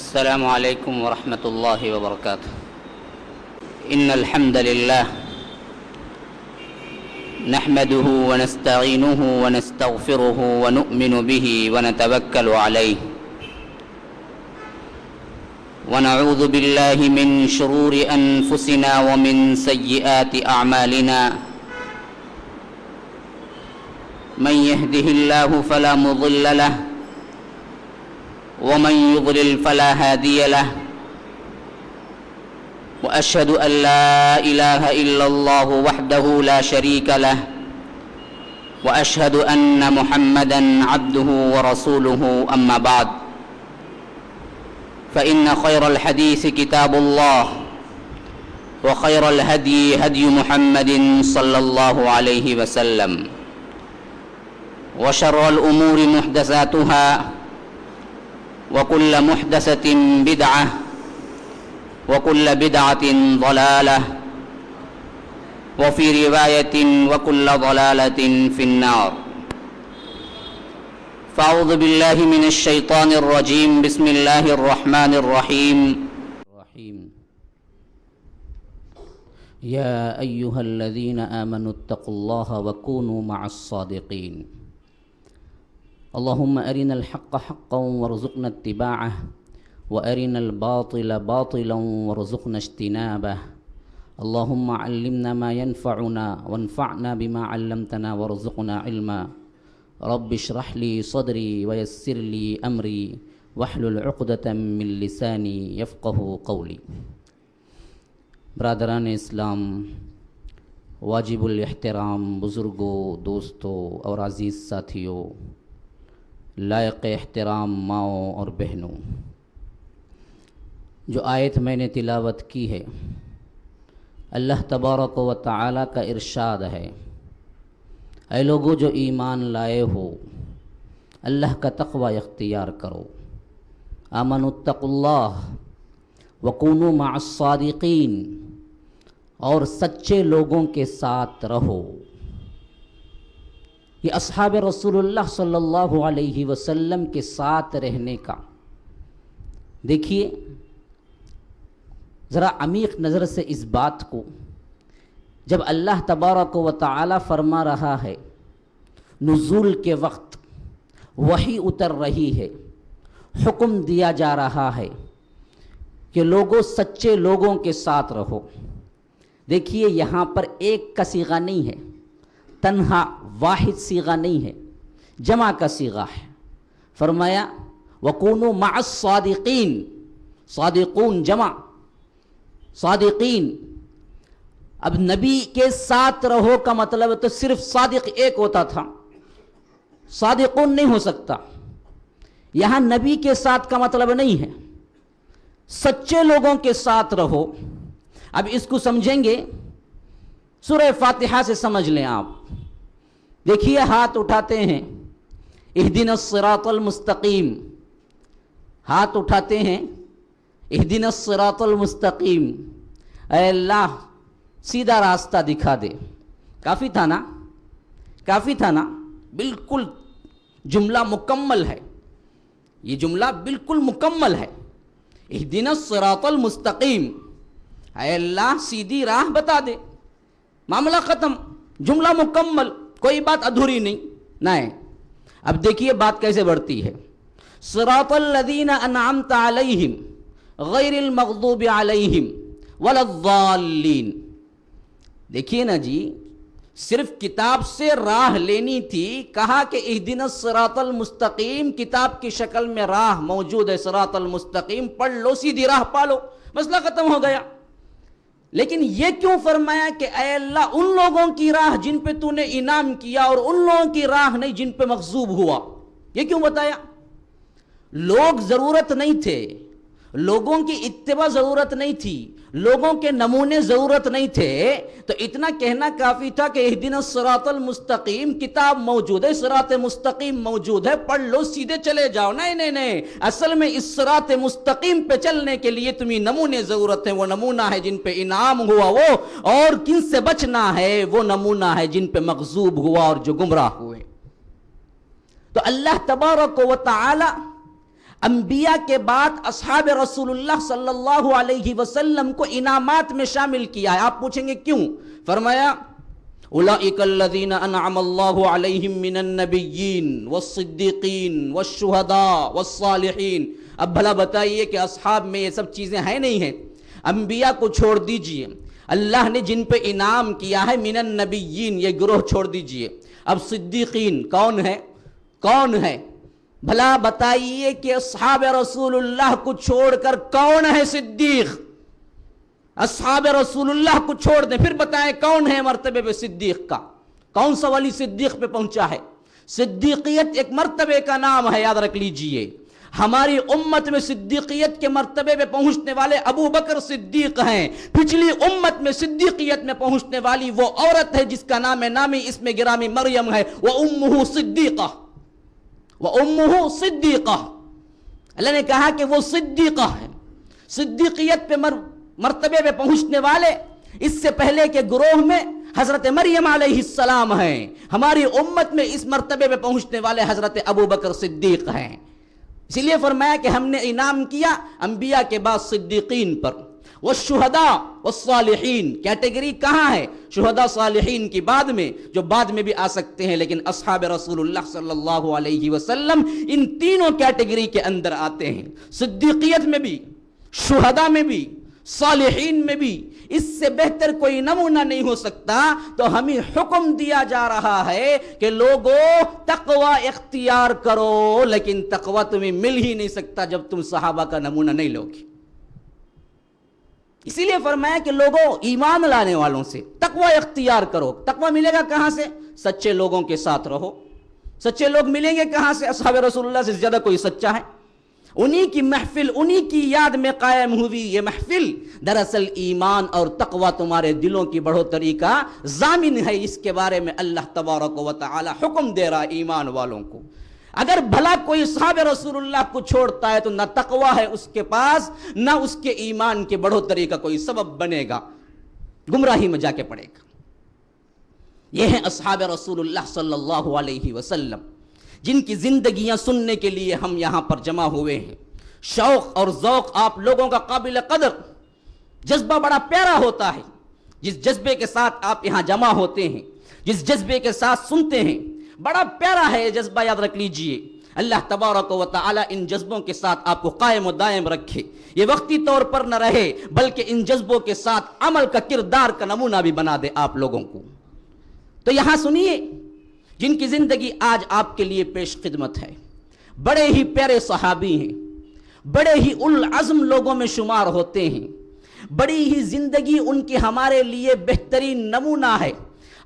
السلام عليكم ورحمة الله وبركاته. إن الحمد لله نحمده ونستعينه ونستغفره ونؤمن به ونتوكل عليه ونعوذ بالله من شرور أنفسنا ومن سيئات أعمالنا. من يهده الله فلا مضل له ومن يضلل فلا هادي له. وأشهد أن لا إله إلا الله وحده لا شريك له وأشهد أن محمدا عبده ورسوله. أما بعد فإن خير الحديث كتاب الله وخير الهدي هدي محمد صلى الله عليه وسلم وشر الأمور محدثاتها وكل محدثة بدعة وكل بدعة ضلالة وفي رواية وكل ضلالة في النار. فأعوذ بالله من الشيطان الرجيم. بسم الله الرحمن الرحيم. يا أيها الذين آمنوا اتقوا الله وكونوا مع الصادقين. اللهم أرنا الحق حقا وارزقنا اتباعه وأرنا الباطل باطلا وارزقنا اجتنابه. اللهم علمنا ما ينفعنا وانفعنا بما علمتنا وارزقنا علما. رب اشرح لي صدري ويسر لي أمري واحلل عقدة من لساني يفقه قولي. برادران اسلام، واجب الاحترام بزرگوں، دوستوں اور عزیز ساتھیوں، لائق احترام ماؤں اور بہنوں، جو آیت میں نے تلاوت کی ہے، اللہ تبارک و تعالی کا ارشاد ہے: اے لوگو جو ایمان لائے ہو، اللہ کا تقوی اختیار کرو. آمنوا اتقوا اللہ وکونوا مع الصادقین، اور سچے لوگوں کے ساتھ رہو. یہ اصحاب رسول اللہ صلی اللہ علیہ وسلم کے ساتھ رہنے کا، دیکھیے ذرا عمیق نظر سے اس بات کو، جب اللہ تبارک و تعالی فرما رہا ہے نزول کے وقت وحی اتر رہی ہے، حکم دیا جا رہا ہے کہ لوگوں سچے لوگوں کے ساتھ رہو. دیکھیے یہاں پر ایک کا صیغہ نہیں ہے، تنہا واحد صیغہ نہیں ہے، جمع کا صیغہ ہے. فرمایا وَكُونُوا مَعَ الصَّادِقِينَ، صادقون جمع، صادقین. اب نبی کے ساتھ رہو کا مطلب تو صرف صادق ایک ہوتا تھا، صادقون نہیں ہو سکتا. یہاں نبی کے ساتھ کا مطلب نہیں ہے، سچے لوگوں کے ساتھ رہو. اب اس کو سمجھیں گے سورہ فاتحہ سے سمجھ لیں آپ. دیکھیے ہاتھ اٹھاتے ہیں، اہدنا الصراط المستقیم، ہاتھ اٹھاتے ہیں، اہدنا الصراط المستقیم، اے اللہ سیدھا راستہ دکھا دے. کافی تھا نا، کافی تھا نا، بالکل جملہ مکمل ہے، یہ جملہ بالکل مکمل ہے. اہدنا الصراط المستقیم، اے اللہ سیدھی راہ بتا دے. معاملہ ختم، جملہ مکمل، کوئی بات ادھوری نہیں. اب دیکھیے بات کیسے بڑھتی ہے. صراط الذین انعمت علیہم غیر المغضوب علیہم ولا الضالین. دیکھیے نا جی، صرف کتاب سے راہ لینی تھی، کہا کہ اہدنا الصراط المستقیم، کتاب کی شکل میں راہ موجود ہے، صراط المستقیم پڑھ لو، سیدھی راہ پالو، مسئلہ ختم ہو گیا. لیکن یہ کیوں فرمایا کہ اے اللہ ان لوگوں کی راہ جن پہ تو نے انعام کیا اور ان لوگوں کی راہ نہیں جن پہ مغضوب ہوا؟ یہ کیوں بتایا؟ لوگ ضرورت نہیں تھے، لوگوں کی اتباع ضرورت نہیں تھی، لوگوں کے نمونے ضرورت نہیں تھے، تو اتنا کہنا کافی تھا کہ اہدنا الصراط المستقیم، کتاب موجود ہے، صراط مستقیم موجود ہے، پڑھ لو سیدھے چلے جاؤ. نہیں، اصل میں اس صراط مستقیم پہ چلنے کے لیے تمہیں نمونے ضرورت ہیں. وہ نمونہ ہے جن پہ انعام ہوا وہ، اور کن سے بچنا ہے وہ نمونہ ہے جن پہ مغضوب ہوا اور جو گمراہ ہوئے. تو اللہ تبارک و تعالی انبیاء کے بعد اصحاب رسول اللہ صلی اللہ علیہ وسلم کو انعامات میں شامل کیا ہے. آپ پوچھیں گے کیوں؟ فرمایا اولئک الذین انعم اللہ علیہم من النبیین والصدیقین والشہداء والصالحین. اب بھلا بتائیے کہ اصحاب میں یہ سب چیزیں ہیں نہیں ہیں؟ انبیاء کو چھوڑ دیجئے، اللہ نے جن پہ انعام کیا ہے من النبیین یہ گروہ چھوڑ دیجئے. اب صدیقین کون ہے؟ کون ہے؟ بھلا بتائیے کہ اصحاب رسول اللہ کو چھوڑ کر کون ہے صدیق؟ اصحاب رسول اللہ کو چھوڑ دیں، پھر بتائیں کون ہے مرتبے پہ صدیق کا؟ کون سا ولی صدیق پہ پہنچا ہے؟ صدیقیت ایک مرتبے کا نام ہے، یاد رکھ لیجئے. ہماری امت میں صدیقیت کے مرتبے پہ پہنچنے والے ابو بکر صدیق ہیں. پچھلی امت میں صدیقیت میں پہنچنے والی وہ عورت ہے جس کا نام نامی اسم گرامی مریم ہے. وَأُمُّهُ صِدِّيقَةٌ وَأُمُّهُ صِدِّيقَةٌ. اللہ نے کہا کہ وہ صدیقہ ہے. صدیقیت پہ مرتبے پہ پہنچنے والے اس سے پہلے کے گروہ میں حضرت مریم علیہ السلام ہیں. ہماری امت میں اس مرتبے پہ پہنچنے والے حضرت ابو بکر صدیق ہیں. اسی لیے فرمایا کہ ہم نے انعام کیا انبیاء کے بعد صدیقین پر. والشہداء والصالحین کیٹیگری کہاں ہے؟ شہداء صالحین کی بعد میں، جو بعد میں بھی آ سکتے ہیں، لیکن اصحاب رسول اللہ صلی اللہ علیہ وسلم ان تینوں کیٹیگری کے اندر آتے ہیں. صدیقیت میں بھی، شہداء میں بھی، صالحین میں بھی. اس سے بہتر کوئی نمونہ نہیں ہو سکتا. تو ہمیں حکم دیا جا رہا ہے کہ لوگوں تقوی اختیار کرو، لیکن تقوی تمہیں مل ہی نہیں سکتا جب تم صحابہ کا نمونہ نہیں لوگے. اسی لیے فرمایا کہ لوگوں ایمان لانے والوں سے تقوی اختیار کرو. تقوی ملے گا کہاں سے؟ سچے لوگوں کے ساتھ رہو. سچے لوگ ملیں گے کہاں سے؟ اصحاب رسول اللہ سے زیادہ کوئی سچا ہے؟ انہی کی محفل، انہی کی یاد میں قائم ہوئی یہ محفل. دراصل ایمان اور تقوی تمہارے دلوں کی بڑھوتری کا ضامن ہے. اس کے بارے میں اللہ تبارک و تعالی حکم دے رہا ایمان والوں کو. اگر بھلا کوئی صحابہ رسول اللہ کو چھوڑتا ہے تو نہ تقوی ہے اس کے پاس، نہ اس کے ایمان کے بڑھوتری کا کوئی سبب بنے گا، گمراہی میں جا کے پڑے گا. یہ ہیں اصحاب رسول اللہ صلی اللہ علیہ وسلم، جن کی زندگیاں سننے کے لیے ہم یہاں پر جمع ہوئے ہیں. شوق اور ذوق آپ لوگوں کا قابل قدر. جذبہ بڑا پیارا ہوتا ہے. جس جذبے کے ساتھ آپ یہاں جمع ہوتے ہیں، جس جذبے کے ساتھ سنتے ہیں، بڑا پیارا ہے یہ جذبہ، یاد رکھ لیجئے. اللہ تبارک و تعالی ان جذبوں کے ساتھ آپ کو قائم و دائم رکھے. یہ وقتی طور پر نہ رہے بلکہ ان جذبوں کے ساتھ عمل کا، کردار کا نمونہ بھی بنا دے آپ لوگوں کو. تو یہاں سنیے جن کی زندگی آج آپ کے لیے پیش خدمت ہے. بڑے ہی پیارے صحابی ہیں، بڑے ہی العزم لوگوں میں شمار ہوتے ہیں. بڑی ہی زندگی ان کی ہمارے لیے بہترین نمونہ ہے.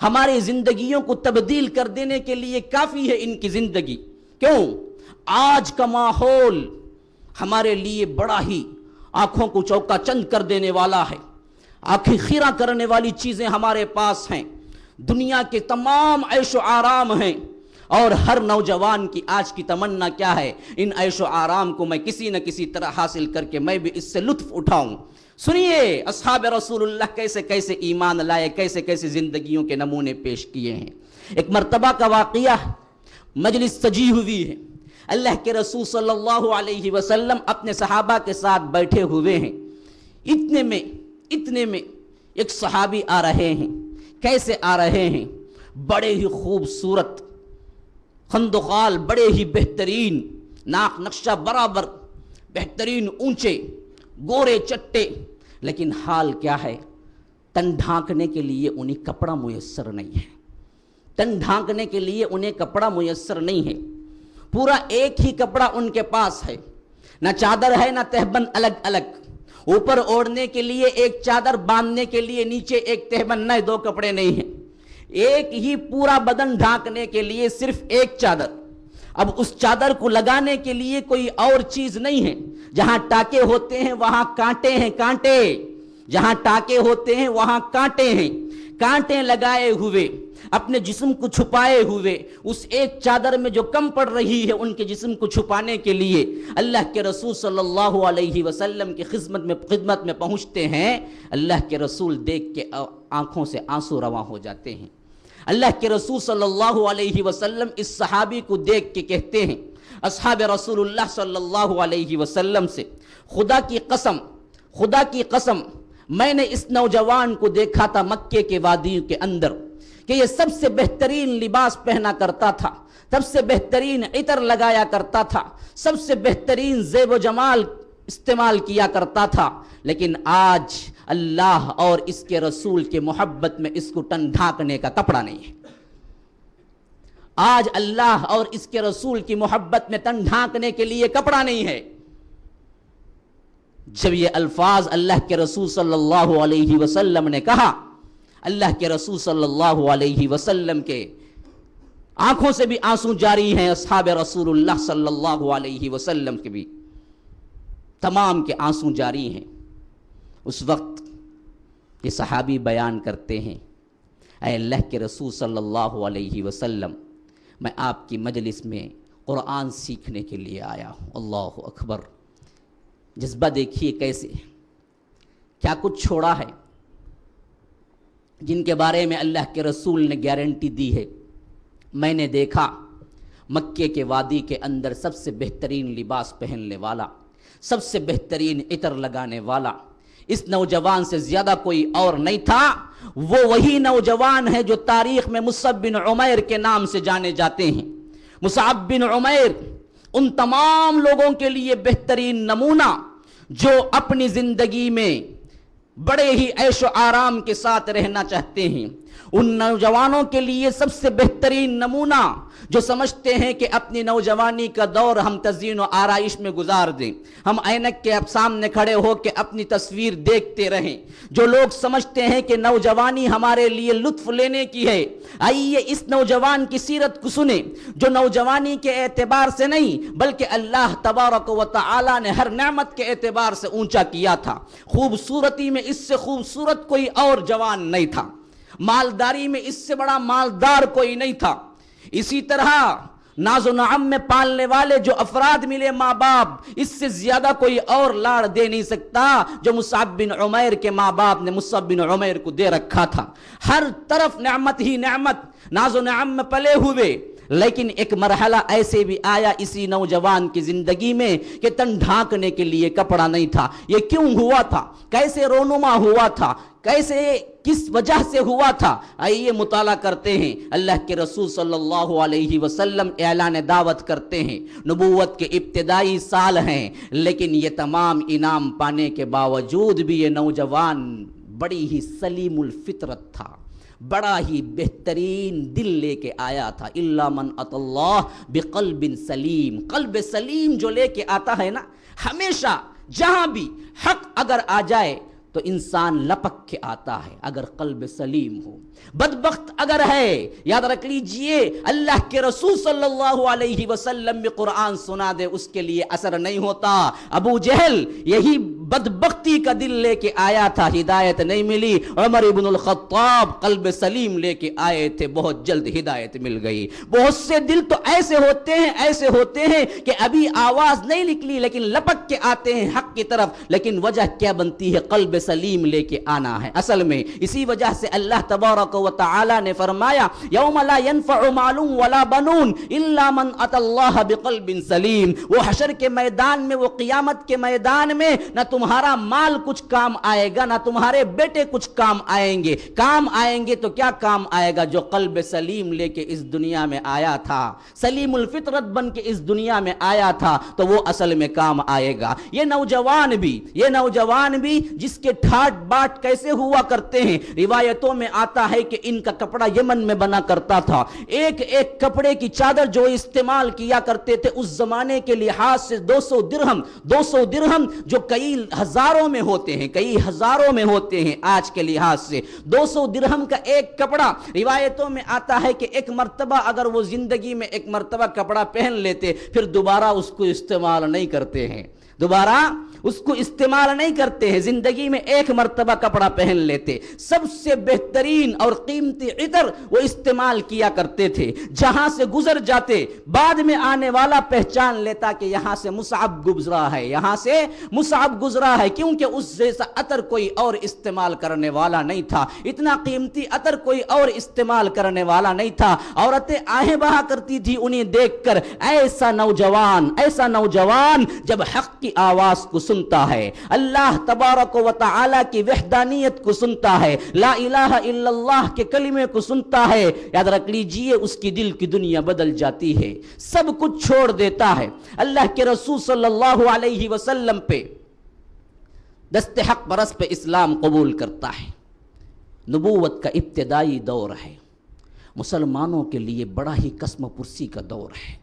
ہماری زندگیوں کو تبدیل کر دینے کے لیے کافی ہے ان کی زندگی. کیوں؟ آج کا ماحول ہمارے لیے بڑا ہی آنکھوں کو چوکا چند کر دینے والا ہے. آنکھیں خیرہ کرنے والی چیزیں ہمارے پاس ہیں. دنیا کے تمام عیش و آرام ہیں، اور ہر نوجوان کی آج کی تمنا کیا ہے؟ ان عیش و آرام کو میں کسی نہ کسی طرح حاصل کر کے میں بھی اس سے لطف اٹھاؤں. سنیے اصحاب رسول اللہ کیسے کیسے ایمان لائے، کیسے کیسے زندگیوں کے نمونے پیش کیے ہیں. ایک مرتبہ کا واقعہ، مجلس سجی ہوئی ہے. اللہ کے رسول صلی اللہ علیہ وسلم اپنے صحابہ کے ساتھ بیٹھے ہوئے ہیں. اتنے میں ایک صحابی آ رہے ہیں. کیسے آ رہے ہیں؟ بڑے ہی خوبصورت، خندقال، بڑے ہی بہترین، ناک نقشہ برابر، بہترین اونچے، گورے چٹے. لیکن حال کیا ہے؟ تن ڈھانکنے کے لیے انہیں کپڑا میسر نہیں ہے. تن ڈھانکنے کے لیے انہیں کپڑا میسر نہیں ہے. پورا ایک ہی کپڑا ان کے پاس ہے، نہ چادر ہے نہ تہبند الگ الگ. اوپر اوڑھنے کے لیے ایک چادر، باندھنے کے لیے نیچے ایک تہبند، نہ دو کپڑے نہیں ہیں. ایک ہی پورا بدن ڈھانکنے کے لیے صرف ایک چادر. اب اس چادر کو لگانے کے لیے کوئی اور چیز نہیں ہے. جہاں ٹاکے ہوتے ہیں وہاں کانٹے ہیں، کانٹے. جہاں ٹاکے ہوتے ہیں وہاں کانٹے ہیں. کانٹے لگائے ہوئے، اپنے جسم کو چھپائے ہوئے، اس ایک چادر میں جو کم پڑ رہی ہے ان کے جسم کو چھپانے کے لیے اللہ کے رسول صلی اللہ علیہ وسلم کی خدمت میں پہنچتے ہیں. اللہ کے رسول دیکھ کے آنکھوں سے آنسو رواں ہو جاتے ہیں. اللہ کے رسول صلی اللہ علیہ وسلم اس صحابی کو دیکھ کے کہتے ہیں اصحاب رسول اللہ صلی اللہ علیہ وسلم سے، خدا کی قسم میں نے اس نوجوان کو دیکھا تھا مکے کے وادی کے اندر کہ یہ سب سے بہترین لباس پہنا کرتا تھا، سب سے بہترین عطر لگایا کرتا تھا، سب سے بہترین زیب و جمال استعمال کیا کرتا تھا، لیکن آج اللہ اور اس کے رسول کے محبت میں اس کو ٹن ڈھانکنے کا کپڑا نہیں ہے۔ آج اللہ اور اس کے رسول کی محبت میں تن ڈھانکنے کے لیے کپڑا نہیں ہے۔ جب یہ الفاظ اللہ کے رسول صلی اللہ علیہ وسلم نے کہا، اللہ کے رسول صلی اللہ علیہ وسلم کے آنکھوں سے بھی آنسو جاری ہیں، اصحاب رسول اللہ صلی اللہ علیہ وسلم کے بھی تمام کے آنسو جاری ہیں۔ اس وقت یہ صحابی بیان کرتے ہیں، اے اللہ کے رسول صلی اللہ علیہ وسلم، میں آپ کی مجلس میں قرآن سیکھنے کے لیے آیا ہوں۔ اللہ اکبر! جذبہ دیکھیے کیسے، کیا کچھ چھوڑا ہے، جن کے بارے میں اللہ کے رسول نے گارنٹی دی ہے۔ میں نے دیکھا مکے کے وادی کے اندر سب سے بہترین لباس پہننے والا، سب سے بہترین عطر لگانے والا اس نوجوان سے زیادہ کوئی اور نہیں تھا۔ وہ وہی نوجوان ہے جو تاریخ میں مصعب بن عمیر کے نام سے جانے جاتے ہیں۔ مصعب بن عمیر ان تمام لوگوں کے لیے بہترین نمونہ جو اپنی زندگی میں بڑے ہی عیش و آرام کے ساتھ رہنا چاہتے ہیں، ان نوجوانوں کے لیے سب سے بہترین نمونہ جو سمجھتے ہیں کہ اپنی نوجوانی کا دور ہم تزئین و آرائش میں گزار دیں، ہم اینک کے سامنے کھڑے ہو کے اپنی تصویر دیکھتے رہیں، جو لوگ سمجھتے ہیں کہ نوجوانی ہمارے لیے لطف لینے کی ہے۔ آئیے اس نوجوان کی سیرت کو سنیں، جو نوجوانی کے اعتبار سے نہیں بلکہ اللہ تبارک و تعالی نے ہر نعمت کے اعتبار سے اونچا کیا تھا۔ خوبصورتی میں اس سے خوبصورت کوئی اور جوان نہیں تھا، مالداری میں اس سے بڑا مالدار کوئی نہیں تھا۔ اسی طرح ناز و نعم میں پالنے والے جو افراد ملے ماں باپ، اس سے زیادہ کوئی اور لاڑ دے نہیں سکتا جو مصعب بن عمیر کے ماں باپ نے مصعب بن عمیر کو دے رکھا تھا۔ ہر طرف نعمت ہی نعمت، ناز و نعم میں پلے ہوئے، لیکن ایک مرحلہ ایسے بھی آیا اسی نوجوان کی زندگی میں کہ تن ڈھانکنے کے لیے کپڑا نہیں تھا۔ یہ کیوں ہوا تھا؟ کیسے رونما ہوا تھا؟ کس وجہ سے ہوا تھا؟ آئیے مطالعہ کرتے ہیں۔ اللہ کے رسول صلی اللہ علیہ وسلم اعلان دعوت کرتے ہیں، نبوت کے ابتدائی سال ہیں، لیکن یہ تمام انعام پانے کے باوجود بھی یہ نوجوان بڑی ہی سلیم الفطرت تھا، بڑا ہی بہترین دل لے کے آیا تھا۔ الا من اتى اللہ بقلب سلیم، قلب سلیم جو لے کے آتا ہے نا، ہمیشہ جہاں بھی حق اگر آ جائے تو انسان لپک کے آتا ہے اگر قلب سلیم ہو۔ بدبخت اگر ہے، یاد رکھ لیجئے، اللہ کے رسول صلی اللہ علیہ وسلم بھی قرآن سنا دے اس کے لیے اثر نہیں ہوتا۔ ابو جہل یہی بدبختی کا دل لے کے آیا تھا، ہدایت نہیں ملی۔ عمر ابن الخطاب قلب سلیم لے کے آئے تھے، بہت جلد ہدایت مل گئی۔ بہت سے دل تو ایسے ہوتے ہیں کہ ابھی آواز نہیں نکلی لیکن لپک کے آتے ہیں حق کی طرف، لیکن وجہ کیا بنتی ہے؟ قلب سلیم لے کے آنا ہے اصل میں۔ اسی وجہ سے اللہ تبارک و تعالی نے فرمایا، یوم لا ينفع مال ولا بنون الا من اتى اللہ بقلب سلیم۔ وہ حشر کے میدان میں، وہ قیامت کے میدان میں نہ تمہارا مال کچھ کام آئے گا، نہ تمہارے بیٹے کچھ کام آئیں گے۔ کام آئیں گے تو کیا کام آئے گا؟ جو قلب سلیم لے کے اس دنیا میں آیا تھا، سلیم الفطرت بن کے اس دنیا میں آیا تھا، تو وہ اصل میں کام آئے گا۔ یہ نوجوان بھی جس کے ٹھاٹ باٹ کیسے ہوا کرتے ہیں، روایتوں میں آتا ہے کہ ان کا کپڑا یمن میں بنا کرتا تھا۔ ایک ایک کپڑے کی چادر جو استعمال کیا کرتے تھے اس زمانے کے لحاظ سے 200 درہم جو کئی ہزاروں میں ہوتے ہیں آج کے لحاظ سے 200 درہم کا ایک کپڑا۔ روایتوں میں آتا ہے کہ ایک مرتبہ اگر وہ زندگی میں ایک مرتبہ کپڑا پہن لیتے پھر دوبارہ اس کو استعمال نہیں کرتے ہیں، دوبارہ اس کو استعمال نہیں کرتے ہیں، زندگی میں ایک مرتبہ کپڑا پہن لیتے، سب سے بہترین اور قیمتی عطر وہ استعمال کیا کرتے تھے، جہاں سے گزر جاتے بعد میں آنے والا پہچان لیتا کہ یہاں سے مصعب گزرا ہے، یہاں سے مصعب گزرا ہے، کیونکہ اس جیسا عطر کوئی اور استعمال کرنے والا نہیں تھا، اتنا قیمتی عطر کوئی اور استعمال کرنے والا نہیں تھا۔ عورتیں آہیں بہا کرتی تھی انہیں دیکھ کر، ایسا نوجوان جب حق کی آواز کو سنتا ہے، اللہ تبارک و تعالی کی وحدانیت کو سنتا ہے، لا الہ الا اللہ کے کلمے کو سنتا ہے، یاد رکھ لیجئے اس کی دل کی دنیا بدل جاتی ہے، سب کچھ چھوڑ دیتا ہے، اللہ کے رسول صلی اللہ علیہ وسلم پہ دست حق برس پہ اسلام قبول کرتا ہے۔ نبوت کا ابتدائی دور ہے، مسلمانوں کے لیے بڑا ہی قسم پرسی کا دور ہے،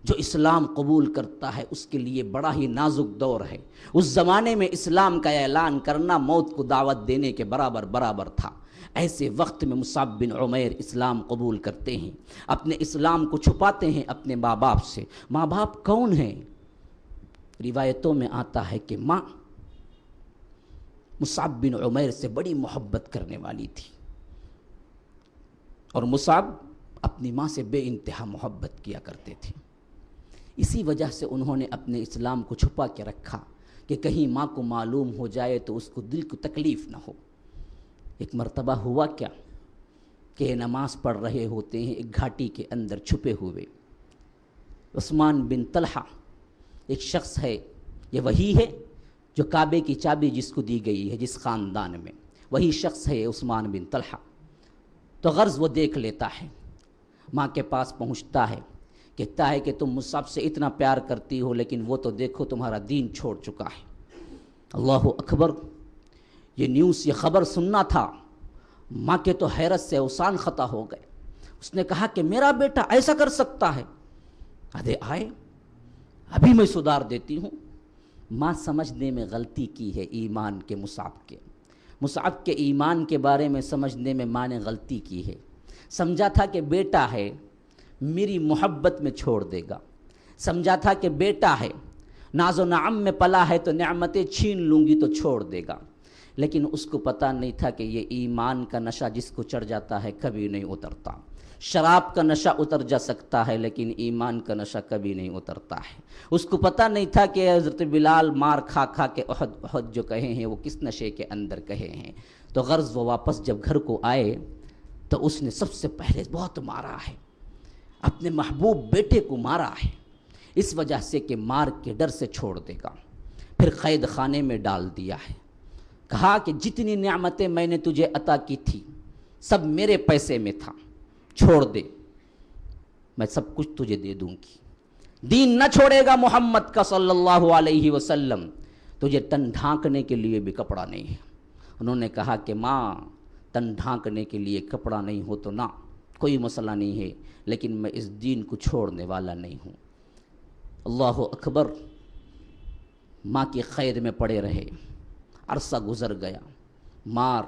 جو اسلام قبول کرتا ہے اس کے لیے بڑا ہی نازک دور ہے۔ اس زمانے میں اسلام کا اعلان کرنا موت کو دعوت دینے کے برابر تھا۔ ایسے وقت میں مصعب بن عمیر اسلام قبول کرتے ہیں، اپنے اسلام کو چھپاتے ہیں اپنے ماں باپ سے۔ ماں باپ کون ہیں؟ روایتوں میں آتا ہے کہ ماں مصعب بن عمیر سے بڑی محبت کرنے والی تھی، اور مصعب اپنی ماں سے بے انتہا محبت کیا کرتے تھے۔ اسی وجہ سے انہوں نے اپنے اسلام کو چھپا کے رکھا کہ کہیں ماں کو معلوم ہو جائے تو اس کو دل کو تکلیف نہ ہو۔ ایک مرتبہ ہوا کیا کہ نماز پڑھ رہے ہوتے ہیں ایک گھاٹی کے اندر چھپے ہوئے، عثمان بن طلحہ ایک شخص ہے، یہ وہی ہے جو کعبے کی چابی جس کو دی گئی ہے جس خاندان میں، وہی شخص ہے عثمان بن طلحہ۔ تو غرض وہ دیکھ لیتا ہے، ماں کے پاس پہنچتا ہے، کہتا ہے کہ تم مصعب سے اتنا پیار کرتی ہو لیکن وہ تو دیکھو تمہارا دین چھوڑ چکا ہے۔ اللہ اکبر! یہ نیوز، یہ خبر سننا تھا، ماں کے تو حیرت سے اوسان خطا ہو گئے۔ اس نے کہا کہ میرا بیٹا ایسا کر سکتا ہے؟ ادے آئے، ابھی میں سدھار دیتی ہوں۔ ماں سمجھنے میں غلطی کی ہے ایمان کے مصعب کے ایمان کے بارے میں سمجھنے میں ماں نے غلطی کی ہے۔ سمجھا تھا کہ بیٹا ہے میری محبت میں چھوڑ دے گا، سمجھا تھا کہ بیٹا ہے ناز و نعم میں پلا ہے تو نعمتیں چھین لوں گی تو چھوڑ دے گا، لیکن اس کو پتہ نہیں تھا کہ یہ ایمان کا نشہ جس کو چڑھ جاتا ہے کبھی نہیں اترتا۔ شراب کا نشہ اتر جا سکتا ہے لیکن ایمان کا نشہ کبھی نہیں اترتا ہے۔ اس کو پتہ نہیں تھا کہ حضرت بلال مار کھا کھا کے احد جو کہے ہیں وہ کس نشے کے اندر کہے ہیں۔ تو غرض وہ واپس جب گھر کو آئے تو اس نے سب سے پہلے بہت مارا ہے، اپنے محبوب بیٹے کو مارا ہے، اس وجہ سے کہ مار کے ڈر سے چھوڑ دے گا۔ پھر قید خانے میں ڈال دیا ہے، کہا کہ جتنی نعمتیں میں نے تجھے عطا کی تھی سب میرے پیسے میں تھا، چھوڑ دے، میں سب کچھ تجھے دے دوں گی۔ دین نہ چھوڑے گا محمد کا صلی اللہ علیہ وسلم، تجھے تن ڈھانکنے کے لیے بھی کپڑا نہیں ہے۔ انہوں نے کہا کہ ماں تن ڈھانکنے کے لیے کپڑا نہیں ہو تو نہ، کوئی مسئلہ نہیں ہے، لیکن میں اس دین کو چھوڑنے والا نہیں ہوں۔ اللہ اکبر! ماں کی قید میں پڑے رہے، عرصہ گزر گیا، مار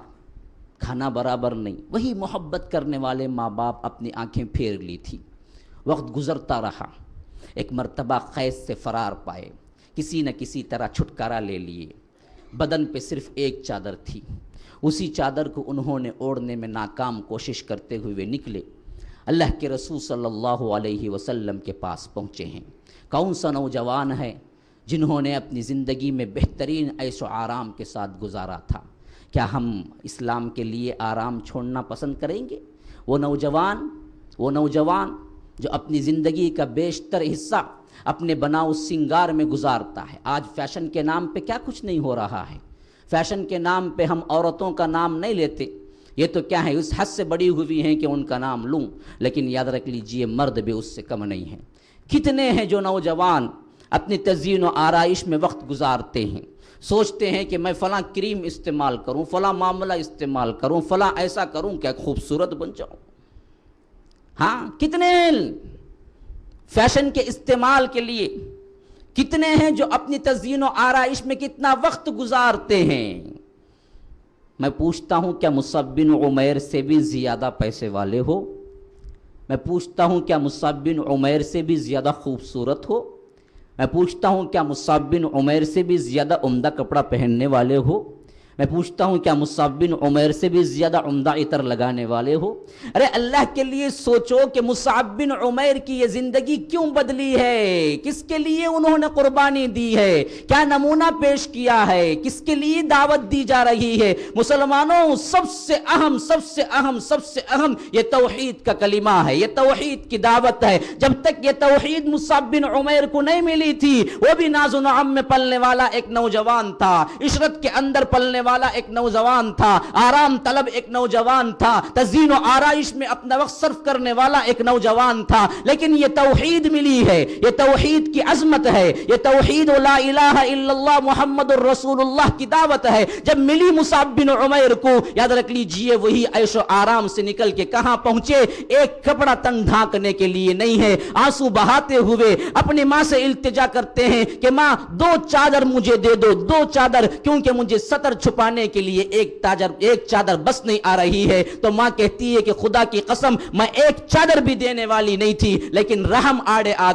کھانا برابر نہیں، وہی محبت کرنے والے ماں باپ اپنی آنکھیں پھیر لی تھی۔ وقت گزرتا رہا، ایک مرتبہ قید سے فرار پائے، کسی نہ کسی طرح چھٹکارا لے لیے۔ بدن پہ صرف ایک چادر تھی، اسی چادر کو انہوں نے اوڑھنے میں ناکام کوشش کرتے ہوئے نکلے، اللہ کے رسول صلی اللہ علیہ وسلم کے پاس پہنچے ہیں۔ کون سا نوجوان ہے جنہوں نے اپنی زندگی میں بہترین عیش و آرام کے ساتھ گزارا تھا؟ کیا ہم اسلام کے لیے آرام چھوڑنا پسند کریں گے؟ وہ نوجوان جو اپنی زندگی کا بیشتر حصہ اپنے بناؤ سنگار میں گزارتا ہے۔ آج فیشن کے نام پہ کیا کچھ نہیں ہو رہا ہے، فیشن کے نام پہ ہم عورتوں کا نام نہیں لیتے، یہ تو کیا ہے اس حد سے بڑی ہوئی ہیں کہ ان کا نام لوں، لیکن یاد رکھ لیجئے مرد بھی اس سے کم نہیں ہیں۔ کتنے ہیں جو نوجوان اپنی تزیین و آرائش میں وقت گزارتے ہیں، سوچتے ہیں کہ میں فلاں کریم استعمال کروں، فلاں معاملہ استعمال کروں، فلاں ایسا کروں کہ خوبصورت بن جاؤں۔ ہاں، کتنے فیشن کے استعمال کے لیے، کتنے ہیں جو اپنی تزیین و آرائش میں کتنا وقت گزارتے ہیں۔ میں پوچھتا ہوں کیا مصعب بن عمیر سے بھی زیادہ پیسے والے ہو؟ میں پوچھتا ہوں کیا مصعب بن عمیر سے بھی زیادہ خوبصورت ہو؟ میں پوچھتا ہوں کیا مصعب بن عمیر سے بھی زیادہ عمدہ کپڑا پہننے والے ہو؟ میں پوچھتا ہوں کیا مصعب بن عمیر سے بھی زیادہ عمدہ عطر لگانے والے ہو؟ ارے اللہ کے لیے سوچو کہ مصعب بن عمیر کی یہ زندگی کیوں بدلی ہے؟ کس کے لیے انہوں نے قربانی دی ہے؟ کیا نمونہ پیش کیا ہے؟ کس کے لیے دعوت دی جا رہی ہے؟ مسلمانوں، سب سے اہم یہ توحید کا کلمہ ہے، یہ توحید کی دعوت ہے۔ جب تک یہ توحید مصعب بن عمیر کو نہیں ملی تھی، وہ بھی ناز و نعم میں پلنے والا ایک نوجوان تھا، عشرت کے اندر پلنے والا ایک نوجوان تھا، آرام طلب ایک نوجوان تھا، تزیین و آرائش میں اپنا وقت صرف کرنے والا ایک نوجوان تھا، لیکن یہ توحید ملی ہے، یہ توحید کی عظمت ہے، یہ توحید لا الہ الا اللہ محمد الرسول اللہ کی دعوت ہے۔ جب ملی مصعب بن عمیر کو، یاد رکھ لیجئے وہی عیش و آرام سے نکل کے کہاں پہنچے؟ ایک کپڑا تن ڈھانکنے کے لیے نہیں ہے، آنسو بہاتے ہوئے اپنی ماں سے التجا کرتے ہیں کہ ماں 2 چادر مجھے دے دو، 2 چادر، کیونکہ مجھے سطر چھپانے کے لیے ایک چادر بس نہیں آ رہی ہے۔ تو ماں کہتی ہے کہ خدا کی قسم میں ایک چادر بھی دینے والی نہیں تھی، لیکن رحم آڑے آ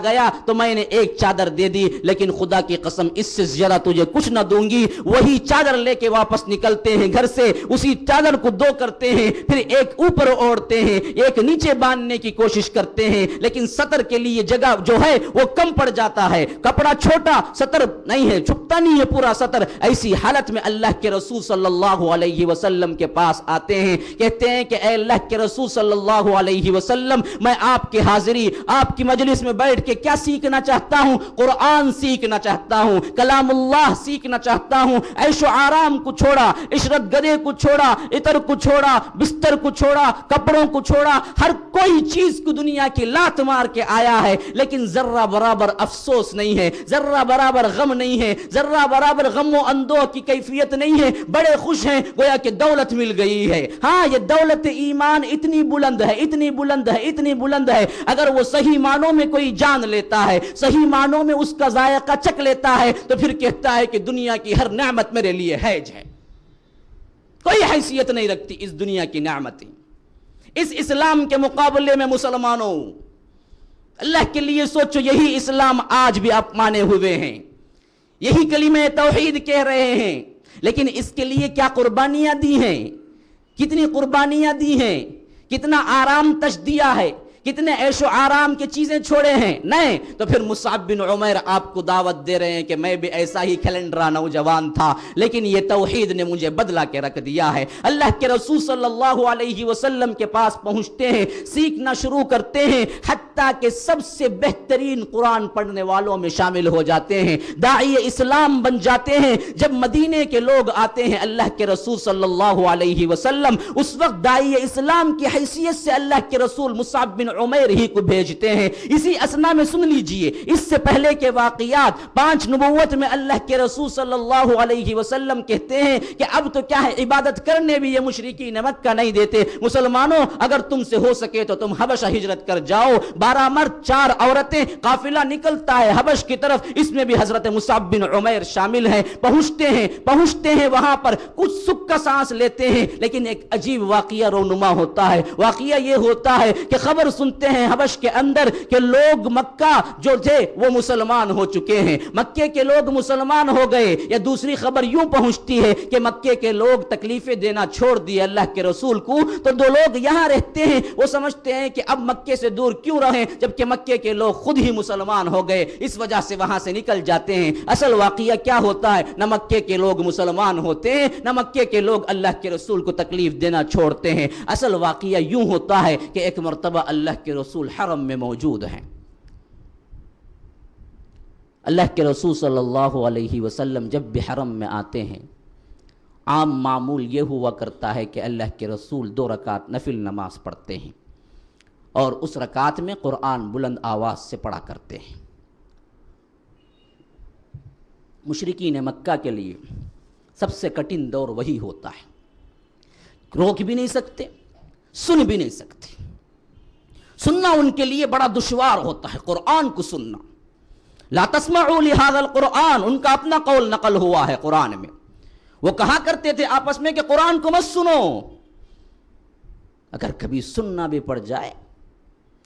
گیا تو میں نے ایک چادر دے دی، لیکن خدا کی قسم اس سے زیادہ تجھے کچھ نہ دوں گی۔ وہی چادر لے کے واپس نکلتے ہیں گھر سے، اسی چادر کو 2 کرتے ہیں، پھر ایک اوپر اوڑھتے ہیں، ایک نیچے باندھنے کی کوشش کرتے ہیں، لیکن سطر کے لیے جگہ جو ہے وہ کم پڑ جاتا ہے، کپڑا چھوٹا، سطر نہیں ہے، چھپتا نہیں ہے پورا سطر۔ ایسی حالت میں اللہ کے رسول صلی اللہ علیہ وسلم کے پاس آتے ہیں، کہتے ہیں کہ اے اللہ کے رسول صلی اللہ علیہ وسلم، میں آپ کی حاضری، آپ کی مجلس میں بیٹھ کے کیا سیکھنا چاہتا ہوں؟ قرآن سیکھنا چاہتا ہوں، کلام اللہ سیکھنا چاہتا ہوں۔ عیش و آرام کو چھوڑا، عشرت گدے کو چھوڑا، عطر کو چھوڑا، بستر کو چھوڑا، کپڑوں کو چھوڑا، ہر کوئی چیز کو دنیا کی لات مار کے آیا ہے، لیکن ذرہ برابر افسوس نہیں ہے، ذرہ برابر غم نہیں ہے، ذرہ برابر غم و اندوہ کی کیفیت نہیں ہے، بڑے خوش ہیں گویا کہ دولت مل گئی ہے۔ ہاں، یہ دولت ایمان اتنی بلند ہے، اگر وہ صحیح معنوں میں کوئی جان لیتا ہے، صحیح معنوں میں اس کا ذائقہ چکھ لیتا ہے، تو پھر کہتا ہے کہ دنیا کی ہر نعمت میرے لیے حیج ہے، کوئی حیثیت نہیں رکھتی اس دنیا کی نعمتیں۔ اس اسلام کے مقابلے میں مسلمانوں، اللہ کے لیے سوچو، یہی اسلام آج بھی آپ مانے ہوئے ہیں، یہی کلمہ توحید کہہ رہے ہیں، لیکن اس کے لیے کیا قربانیاں دی ہیں؟ کتنی قربانیاں دی ہیں؟ کتنا آرام تش دیا ہے؟ کتنے عیش و آرام کی چیزیں چھوڑے ہیں؟ نہیں، تو پھر مصعب بن عمیر آپ کو دعوت دے رہے ہیں کہ میں بھی ایسا ہی کھلنڈرا نوجوان تھا، لیکن یہ توحید نے مجھے بدلا کے رکھ دیا ہے۔ اللہ کے رسول صلی اللہ علیہ وسلم کے پاس پہنچتے ہیں، سیکھنا شروع کرتے ہیں، حتیٰ کہ سب سے بہترین قرآن پڑھنے والوں میں شامل ہو جاتے ہیں، داعی اسلام بن جاتے ہیں۔ جب مدینے کے لوگ آتے ہیں اللہ کے رسول صلی اللہ علیہ وسلم، اس وقت داعی اسلام کی حیثیت سے اللہ کے رسول مصعب بن عمیر ہی کو بھیجتے ہیں۔ اسی اسنا میں سن لیجئے، اس سے پہلے کے واقعات، 5 نبوت میں اللہ کے رسول صلی اللہ علیہ وسلم کہتے ہیں کہ اب تو کیا ہے، عبادت کرنے بھی یہ مشرکین مکہ نہیں دیتے۔ مسلمانوں، اگر تم سے ہو سکے تو تم حبشہ ہجرت کر جاؤ، 12 مرد 4 عورتیں، قافلہ نکلتا ہے حبش کی طرف، اس میں بھی حضرت مصعب بن عمیر شامل ہیں۔ پہنچتے ہیں وہاں پر کچھ سکھ کا سانس لیتے ہیں، لیکن ایک عجیب واقعہ رونما ہوتا ہے۔ واقعہ یہ ہوتا ہے کہ خبر سنتے ہیں حبش کے اندر کہ لوگ مکہ جو تھے وہ مسلمان ہو چکے ہیں، مکے کے لوگ مسلمان ہو گئے۔ یا دوسری خبر یوں پہنچتی ہے کہ مکے کے لوگ تکلیفیں دینا چھوڑ دیے اللہ کے رسول کو، تو 2 لوگ یہاں رہتے ہیں، وہ سمجھتے ہیں کہ اب مکے سے دور کیوں رہیں جبکہ مکے کے لوگ خود ہی مسلمان ہو گئے، اس وجہ سے وہاں سے نکل جاتے ہیں۔ اصل واقعہ کیا ہوتا ہے؟ نہ مکے کے لوگ مسلمان ہوتے ہیں، نہ مکے کے لوگ اللہ کے رسول کو تکلیف دینا چھوڑتے ہیں۔ اصل واقعہ یوں ہوتا ہے کہ ایک مرتبہ اللہ کے رسول حرم میں موجود ہیں۔ اللہ کے رسول صلی اللہ علیہ وسلم جب بھی حرم میں آتے ہیں، عام معمول یہ ہوا کرتا ہے کہ اللہ کے رسول 2 رکعت نفل نماز پڑھتے ہیں، اور اس رکعت میں قرآن بلند آواز سے پڑھا کرتے ہیں۔ مشرکین مکہ کے لیے سب سے کٹھن دور وہی ہوتا ہے، روک بھی نہیں سکتے، سن بھی نہیں سکتے، سننا ان کے لیے بڑا دشوار ہوتا ہے قرآن کو سننا۔ لا تسمعوا لهذا القرآن، ان کا اپنا قول نقل ہوا ہے قرآن میں، وہ کہا کرتے تھے آپس میں کہ قرآن کو مت سنو۔ اگر کبھی سننا بھی پڑ جائے،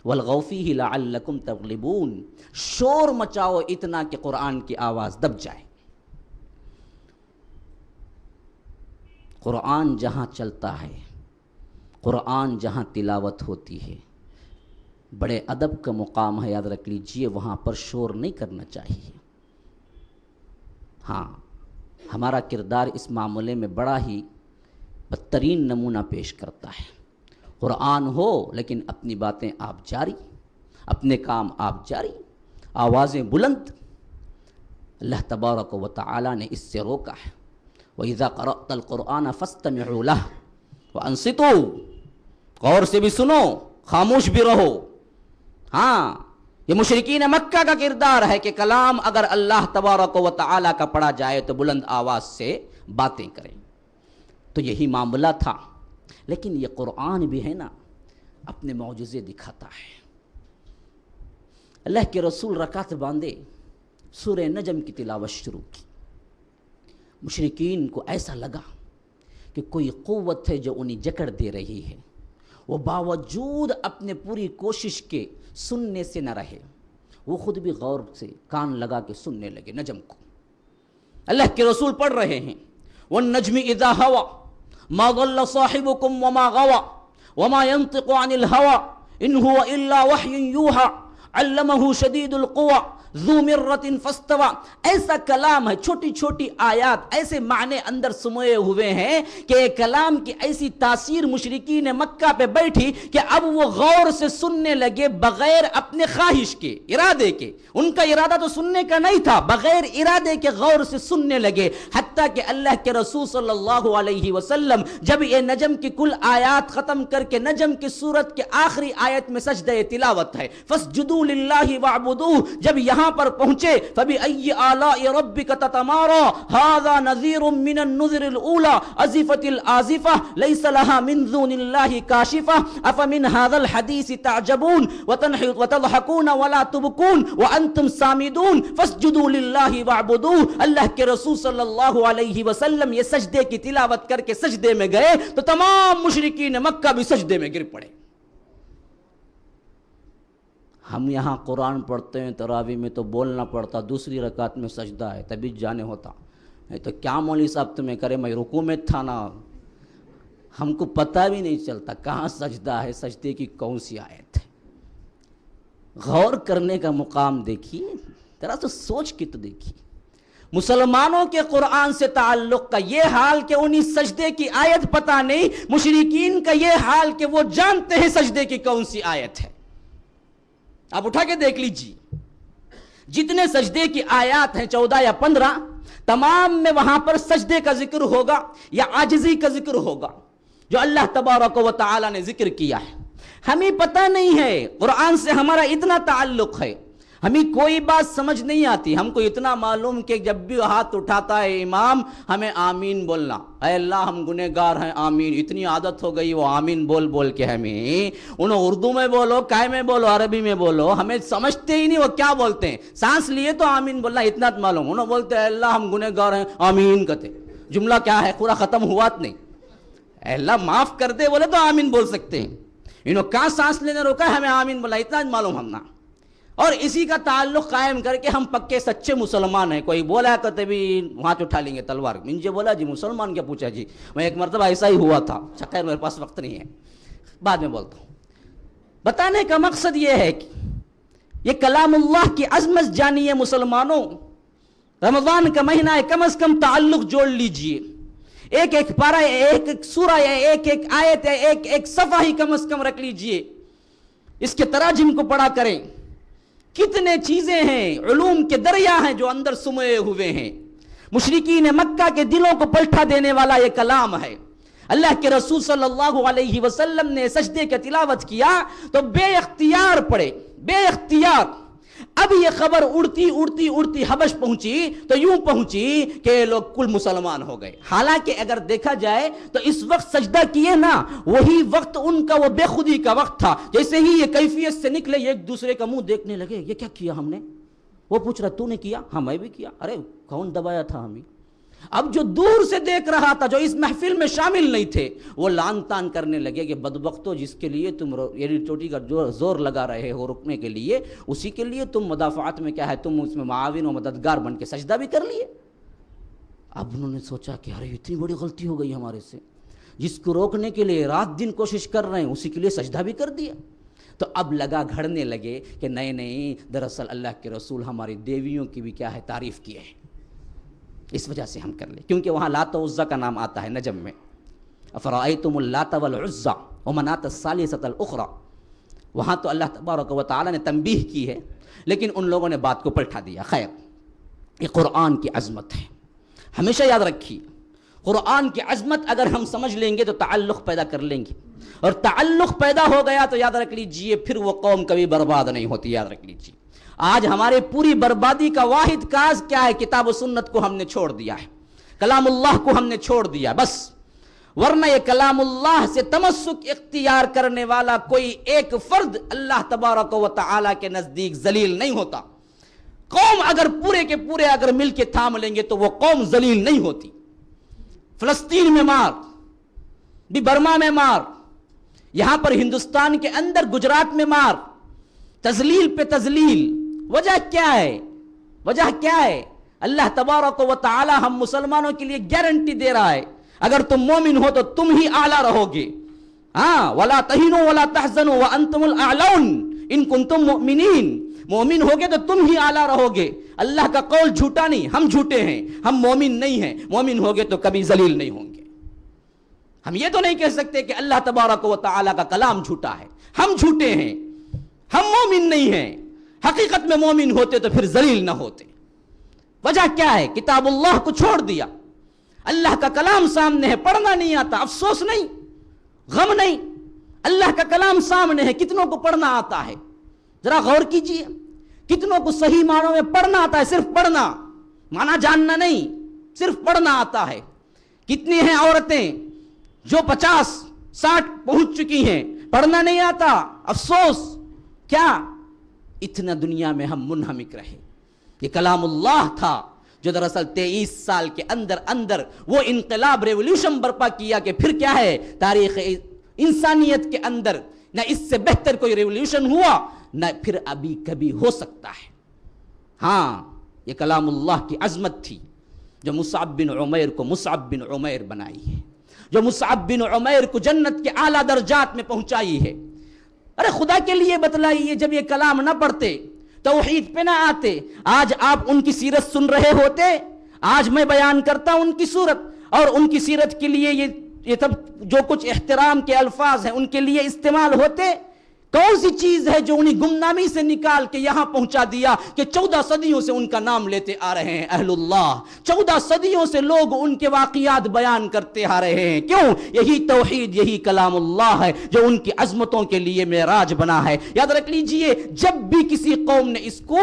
وَالْغَوْ فِيهِ لَعَلَّكُمْ تَغْلِبُونَ، شور مچاؤ اتنا کہ قرآن کی آواز دب جائے۔ قرآن جہاں چلتا ہے، قرآن جہاں تلاوت ہوتی ہے، بڑے ادب کا مقام ہے، یاد رکھ لیجئے، وہاں پر شور نہیں کرنا چاہیے۔ ہاں، ہمارا کردار اس معاملے میں بڑا ہی بدترین نمونہ پیش کرتا ہے۔ قرآن ہو لیکن اپنی باتیں آپ جاری، اپنے کام آپ جاری، آوازیں بلند۔ اللہ تبارک و تعالی نے اس سے روکا ہے، وَإِذَا قَرَأْتَ الْقُرْآنَ فَاسْتَمِعُوا لَهُ وَأَنصِتُوا، غور سے بھی سنو، خاموش بھی رہو۔ ہاں، یہ مشرکین مکہ کا کردار ہے کہ کلام اگر اللہ تبارک و تعالی کا پڑھا جائے تو بلند آواز سے باتیں کریں۔ تو یہی معاملہ تھا، لیکن یہ قرآن بھی ہے نا، اپنے معجزے دکھاتا ہے۔ اللہ کے رسول رکعت باندھے سورہ نجم کی تلاوت شروع کی۔ مشرکین کو ایسا لگا کہ کوئی قوت ہے جو انہیں جکڑ دے رہی ہے، وہ باوجود اپنے پوری کوشش کے سننے سے نہ رہے، وہ خود بھی غور سے کان لگا کے سننے لگے نجم کو۔ اللہ کے رسول پڑھ رہے ہیں، وَالنَّجْمِ إِذَا هَوَى مَا ضَلَّ صَاحِبُكُمْ وَمَا غَوَى وَمَا يَنطِقُ عَنِ الْهَوَى إِنْ هُوَ إِلَّا وَحْيٌ يُوحَى عَلَّمَهُ شَدِيدُ الْقُوَى ذُو مِرَّةٍ فَاسْتَوَى۔ ایسا کلام ہے، چھوٹی چھوٹی آیات، ایسے معنی اندر سموئے ہوئے ہیں کہ کلام کی ایسی تاثیر مشرکین مکہ پہ بیٹھی کہ اب وہ غور سے سننے لگے بغیر اپنے خواہش کے، ارادے کے۔ ان کا ارادہ تو سننے کا نہیں تھا، بغیر ارادے کے غور سے سننے لگے، حتیٰ کہ اللہ کے رسول صلی اللہ علیہ وسلم جب یہ نجم کی کل آیات ختم کر کے نجم کی سورت کے آخری آیت میں سجدہ تلاوت ہے، فَاسْجُدُوا لِلَّهِ وَاعْبُدُوهُ، جب یہاں پر پہنچے فَبِأَيِّ آلَاءِ رَبِّكَ تَتَمَارَىٰ هَٰذَا نَذِيرٌ مِّنَ النُّذُرِ الْأُولَىٰ أَزِفَتِ الْآزِفَةُ لَيْسَ لَهَا مِن دُونِ اللَّهِ كَاشِفَةٌ أَفَمِنْ هَٰذَا الْحَدِيثِ تَعْجَبُونَ وَتَضْحَكُونَ وَلَا تُبْكُونَ وَأَنتُمْ سَامِدُونَ فَاسْجُدُوا لِلَّهِ وَاعْبُدُوهُ۔ اللہ کے رسول صلی اللہ علیہ وسلم یہ سجدے کی تلاوت کر کے سجدے میں گئے تو تمام مشرکین مکہ بھی سجدے میں گر پڑے۔ ہم یہاں قرآن پڑھتے ہیں، تراویح میں تو بولنا پڑتا، دوسری رکعت میں سجدہ ہے تبھی جانے ہوتا، نہیں تو کیا مولوی صاحب تمہیں کرے، میں رکوع میں تھا نا، ہم کو پتہ بھی نہیں چلتا کہاں سجدہ ہے، سجدے کی کون سی آیت ہے۔ غور کرنے کا مقام دیکھیے، ذرا تو سوچ کے تو دیکھیے۔ مسلمانوں کے قرآن سے تعلق کا یہ حال کہ انہیں سجدے کی آیت پتہ نہیں، مشرکین کا یہ حال کہ وہ جانتے ہیں سجدے کی کون سی آیت ہے۔ آپ اٹھا کے دیکھ لیجیے، جتنے سجدے کی آیات ہیں 14 یا 15، تمام میں وہاں پر سجدے کا ذکر ہوگا یا عاجزی کا ذکر ہوگا جو اللہ تبارک و تعالی نے ذکر کیا ہے۔ ہمیں پتہ نہیں ہے، قرآن سے ہمارا اتنا تعلق ہے، ہمیں کوئی بات سمجھ نہیں آتی، ہم کو اتنا معلوم کہ جب بھی ہاتھ اٹھاتا ہے امام ہمیں آمین بولنا، اے اللہ ہم گنہگار ہیں آمین، اتنی عادت ہو گئی وہ آمین بول بول کے ہمیں، انہوں اردو میں بولو، کائے میں بولو، عربی میں بولو، ہمیں سمجھتے ہی نہیں وہ کیا بولتے ہیں۔ سانس لیے تو آمین بولنا اتنا معلوم، انہوں بولتے اے اللہ ہم گنہگار ہیں آمین کہتے، جملہ کیا ہے پورا ختم ہوا نہیں، اے اللہ معاف کر دے بولے تو آمین بول سکتے ہیں، انہوں کہاں سانس لینے روکا ہے ہمیں آمین بولنا اتنا معلوم ہم نا، اور اسی کا تعلق قائم کر کے ہم پکے سچے مسلمان ہیں۔ کوئی بولا کہتے بھی ہاتھ اٹھا لیں گے تلوار، مجھے بولا جی مسلمان کیا پوچھا جی، میں ایک مرتبہ ایسا ہی ہوا تھا، خیر میرے پاس وقت نہیں ہے بعد میں بولتا ہوں۔ بتانے کا مقصد یہ ہے کہ یہ کلام اللہ کی عظمت جانیے مسلمانوں، رمضان کا مہینہ ہے، کم از کم تعلق جوڑ لیجئے، ایک ایک پارہ، ایک ایک سورہ ہے، ایک ایک آیت ہے، ایک ایک صفحہ ہی کم از کم رکھ لیجئے، اس کے تراجم کو پڑھا کریں۔ کتنے چیزیں ہیں، علوم کے دریا ہیں جو اندر سموئے ہوئے ہیں۔ مشرکین مکہ کے دلوں کو پلٹا دینے والا یہ کلام ہے۔ اللہ کے رسول صلی اللہ علیہ وسلم نے سجدے کی تلاوت کیا تو بے اختیار پڑے، بے اختیار۔ اب یہ خبر اڑتی اڑتی اڑتی حبش پہنچی تو یوں پہنچی کہ لوگ کل مسلمان ہو گئے، حالانکہ اگر دیکھا جائے تو اس وقت سجدہ کیے نا، وہی وقت ان کا وہ بے خودی کا وقت تھا۔ جیسے ہی یہ کیفیت سے نکلے یہ ایک دوسرے کا منہ دیکھنے لگے، یہ کیا کیا ہم نے؟ وہ پوچھ رہا تو نے کیا؟ ہاں میں بھی کیا۔ ارے کون دبایا تھا ہمیں؟ اب جو دور سے دیکھ رہا تھا، جو اس محفل میں شامل نہیں تھے، وہ لان تان کرنے لگے کہ بدبختو، جس کے لیے تم یعنی چوٹی کا زور لگا رہے ہو رکنے کے لیے، اسی کے لیے تم مدافعات میں کیا ہے، تم اس میں معاون و مددگار بن کے سجدہ بھی کر لیے۔ اب انہوں نے سوچا کہ ارے اتنی بڑی غلطی ہو گئی ہمارے سے، جس کو روکنے کے لیے رات دن کوشش کر رہے ہیں اسی کے لیے سجدہ بھی کر دیا۔ تو اب گھڑنے لگے کہ نہیں دراصل اللہ کے رسول ہماری دیویوں کی بھی کیا ہے تعریف کی ہے، اس وجہ سے ہم کر لیں، کیونکہ وہاں لات و عزیٰ کا نام آتا ہے نجم میں، افرأیتم اللات والعزیٰ ومناۃ الثالثۃ الاخری، وہاں تو اللہ تبارک و تعالی نے تنبیہ کی ہے، لیکن ان لوگوں نے بات کو پلٹا دیا۔ خیر، یہ قرآن کی عظمت ہے، ہمیشہ یاد رکھیے، قرآن کی عظمت اگر ہم سمجھ لیں گے تو تعلق پیدا کر لیں گے، اور تعلق پیدا ہو گیا تو یاد رکھ لیجئے پھر وہ قوم کبھی برباد نہیں ہوتی، یاد رکھ لیجئے۔ آج ہمارے پوری بربادی کا واحد کاز کیا ہے؟ کتاب و سنت کو ہم نے چھوڑ دیا ہے، کلام اللہ کو ہم نے چھوڑ دیا بس، ورنہ یہ کلام اللہ سے تمسک اختیار کرنے والا کوئی ایک فرد اللہ تبارک و تعالی کے نزدیک ذلیل نہیں ہوتا۔ قوم اگر پورے کے پورے اگر مل کے تھام لیں گے تو وہ قوم ذلیل نہیں ہوتی۔ فلسطین میں مار، بھی برما میں مار، یہاں پر ہندوستان کے اندر گجرات میں مار، تذلیل پہ تذلیل، وجہ کیا ہے؟ وجہ کیا ہے؟ اللہ تبارک و تعالی ہم مسلمانوں کے لیے گارنٹی دے رہا ہے، اگر تم مومن ہو تو تم ہی اعلیٰ رہو گے، ہاں، وَلَا تَهِنُوا وَلَا تَحْزَنُوا وَأَنْتُمُ الْأَعْلَوْنَ إِن كُنتُم مُؤْمِنِينَ، مومن ہوگے تو تم ہی اعلیٰ رہو گے۔ اللہ کا قول جھوٹا نہیں، ہم جھوٹے ہیں، ہم مومن نہیں ہیں، مومن ہوگے تو کبھی ذلیل نہیں ہوں گے۔ ہم یہ تو نہیں کہہ سکتے کہ اللہ تبارک و تعالی کا کلام جھوٹا ہے، ہم جھوٹے ہیں، ہم مومن نہیں ہیں، حقیقت میں مومن ہوتے تو پھر ذلیل نہ ہوتے۔ وجہ کیا ہے؟ کتاب اللہ کو چھوڑ دیا، اللہ کا کلام سامنے ہے، پڑھنا نہیں آتا، افسوس نہیں، غم نہیں، اللہ کا کلام سامنے ہے، کتنوں کو پڑھنا آتا ہے؟ ذرا غور کیجئے، کتنوں کو صحیح معنوں میں پڑھنا آتا ہے؟ صرف پڑھنا، معنی جاننا نہیں، صرف پڑھنا آتا ہے۔ کتنی ہیں عورتیں جو 50-60 پہنچ چکی ہیں، پڑھنا نہیں آتا، افسوس۔ کیا اتنا دنیا میں ہم منہمک رہے؟ یہ کلام اللہ تھا جو دراصل 23 سال کے اندر وہ انقلاب ریولوشن برپا کیا کہ پھر کیا ہے تاریخ انسانیت کے اندر نہ اس سے بہتر کوئی ریولوشن ہوا، نہ پھر ابھی کبھی ہو سکتا ہے۔ ہاں، یہ کلام اللہ کی عظمت تھی جو مصعب بن عمیر کو مصعب بن عمیر بنائی ہے، جو مصعب بن عمیر کو جنت کے اعلیٰ درجات میں پہنچائی ہے۔ ارے خدا کے لیے بتلائیے، جب یہ کلام نہ پڑھتے، توحید پہ نہ آتے، آج آپ ان کی سیرت سن رہے ہوتے؟ آج میں بیان کرتا ہوں ان کی صورت، اور ان کی سیرت کے لیے یہ سب جو کچھ احترام کے الفاظ ہیں ان کے لیے استعمال ہوتے؟ کون سی چیز ہے جو انہیں گمنامی سے نکال کے یہاں پہنچا دیا کہ 14 صدیوں سے ان کا نام لیتے آ رہے ہیں اہل اللہ، 14 صدیوں سے لوگ ان کے واقعات بیان کرتے آ رہے ہیں؟ کیوں؟ یہی توحید، یہی کلام اللہ ہے جو ان کی عظمتوں کے لیے معراج بنا ہے۔ یاد رکھ لیجئے، جب بھی کسی قوم نے اس کو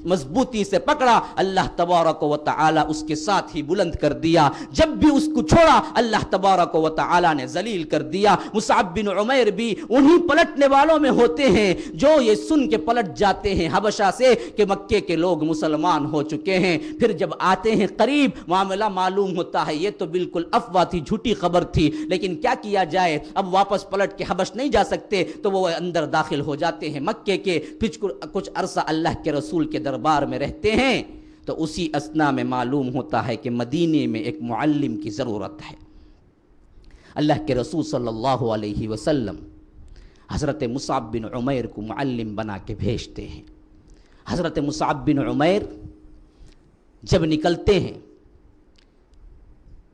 مضبوطی سے پکڑا، اللہ تبارک و تعالی اس کے ساتھ ہی بلند کر دیا، جب بھی اس کو چھوڑا اللہ تبارک و تعالی نے ذلیل کر دیا۔ مصعب بن عمیر بھی انہی پلٹنے والوں میں ہوتے ہیں جو یہ سن کے پلٹ جاتے ہیں حبشہ سے کہ مکے کے لوگ مسلمان ہو چکے ہیں، پھر جب آتے ہیں قریب معاملہ معلوم ہوتا ہے یہ تو بالکل افواہ تھی، جھوٹی خبر تھی، لیکن کیا کیا جائے، اب واپس پلٹ کے حبش نہیں جا سکتے تو وہ اندر داخل ہو جاتے ہیں مکے کے، کچھ عرصہ اللہ کے رسول کے دربار میں رہتے ہیں، تو اسی اثنا میں معلوم ہوتا ہے کہ مدینے میں ایک معلم کی ضرورت ہے۔ اللہ کے رسول صلی اللہ علیہ وسلم حضرت مصعب بن عمیر کو معلم بنا کے بھیجتے ہیں۔ حضرت مصعب بن عمیر جب نکلتے ہیں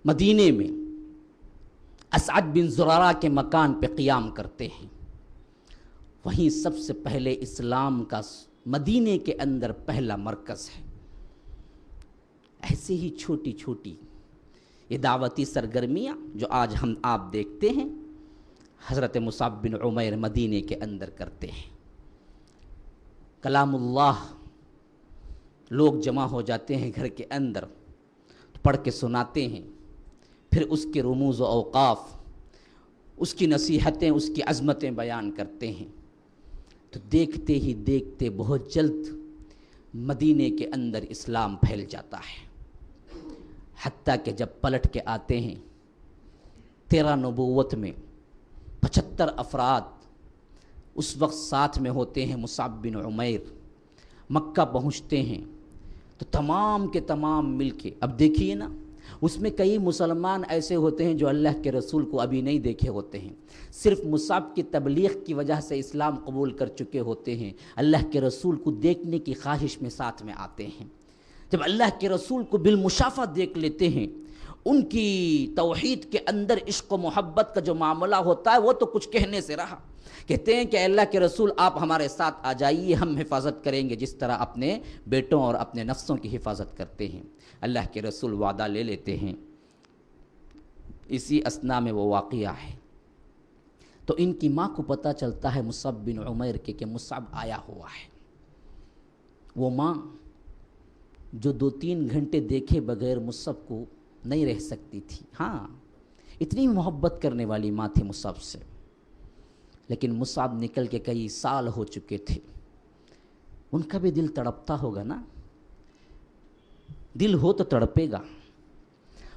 مدینے میں، اسعد بن زرارہ کے مکان پہ قیام کرتے ہیں، وہیں سب سے پہلے اسلام کا مدینے کے اندر پہلا مرکز ہے۔ ایسے ہی چھوٹی چھوٹی یہ دعوتی سرگرمیاں جو آج ہم آپ دیکھتے ہیں، حضرت مصعب بن عمیر مدینے کے اندر کرتے ہیں۔ کلام اللہ لوگ جمع ہو جاتے ہیں گھر کے اندر، پڑھ کے سناتے ہیں، پھر اس کے رموز و اوقاف، اس کی نصیحتیں، اس کی عظمتیں بیان کرتے ہیں، تو دیکھتے ہی دیکھتے بہت جلد مدینے کے اندر اسلام پھیل جاتا ہے۔ حتیٰ کہ جب پلٹ کے آتے ہیں 13 نبوت میں 75 افراد اس وقت ساتھ میں ہوتے ہیں. مصعب بن عمیر مکہ پہنچتے ہیں تو تمام کے تمام مل کے، اب دیکھیے نا، اس میں کئی مسلمان ایسے ہوتے ہیں جو اللہ کے رسول کو ابھی نہیں دیکھے ہوتے ہیں، صرف مصعب کی تبلیغ کی وجہ سے اسلام قبول کر چکے ہوتے ہیں، اللہ کے رسول کو دیکھنے کی خواہش میں ساتھ میں آتے ہیں. جب اللہ کے رسول کو بالمشافہ دیکھ لیتے ہیں، ان کی توحید کے اندر عشق و محبت کا جو معاملہ ہوتا ہے وہ تو کچھ کہنے سے رہا. کہتے ہیں کہ اللہ کے رسول آپ ہمارے ساتھ آ جائیے، ہم حفاظت کریں گے جس طرح اپنے بیٹوں اور اپنے نفسوں کی حفاظت کرتے ہیں. اللہ کے رسول وعدہ لے لیتے ہیں. اسی اثناء میں وہ واقعہ ہے تو ان کی ماں کو پتہ چلتا ہے مصعب بن عمیر کہ مصعب آیا ہوا ہے. وہ ماں جو 2-3 گھنٹے دیکھے بغیر مصعب کو نہیں رہ سکتی تھی. ہاں، اتنی محبت کرنے والی ماں تھی مصعب سے، لیکن مصعب نکل کے کئی سال ہو چکے تھے. ان کا بھی دل تڑپتا ہوگا نا، دل ہو تو تڑپے گا،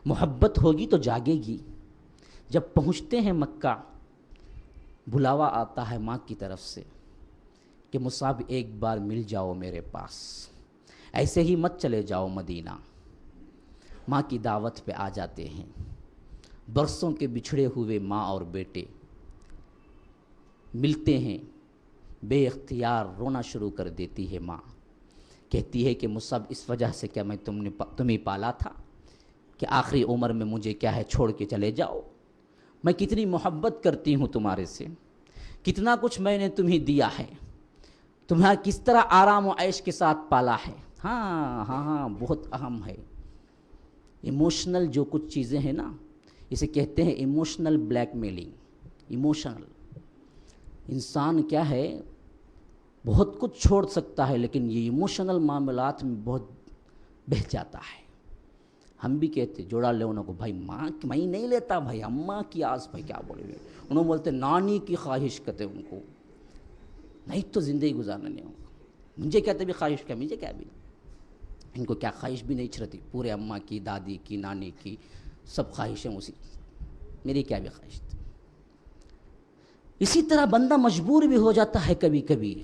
محبت ہوگی تو جاگے گی. جب پہنچتے ہیں مکہ، بلاوا آتا ہے ماں کی طرف سے کہ مصعب ایک بار مل جاؤ میرے پاس، ایسے ہی مت چلے جاؤ مدینہ. ماں کی دعوت پہ آ جاتے ہیں. برسوں کے بچھڑے ہوئے ماں اور بیٹے ملتے ہیں. بے اختیار رونا شروع کر دیتی ہے ماں. کہتی ہے کہ مصعب اس وجہ سے کیا میں تمہیں پالا تھا کہ آخری عمر میں مجھے کیا ہے چھوڑ کے چلے جاؤ؟ میں کتنی محبت کرتی ہوں تمہارے سے، کتنا کچھ میں نے تمہیں دیا ہے، تمہیں کس طرح آرام و عیش کے ساتھ پالا ہے. ہاں ہاں ہاں، بہت اہم ہے. ایموشنل جو کچھ چیزیں ہیں نا، اسے کہتے ہیں ایموشنل بلیک میلنگ. ایموشنل انسان کیا ہے، بہت کچھ چھوڑ سکتا ہے لیکن یہ ایموشنل معاملات میں بہت بہہ جاتا ہے. ہم بھی کہتے جوڑا لے انہوں کو، بھائی ماں میں نہیں لیتا، بھائی اماں کی آس، بھائی کیا بولے ہوئے، انہوں بولتے نانی کی خواہش کہتے ان کو، نہیں تو زندگی گزارنا نہیں ہوگا. مجھے کہتے بھی خواہش کیا، مجھے کیا بھی، ان کو کیا خواہش بھی نہیں چھڑتی، پورے اماں کی، دادی کی، نانی کی سب خواہشیں اسی، میری کیا بھی خواہش تھی. اسی طرح بندہ مجبور بھی ہو جاتا ہے کبھی کبھی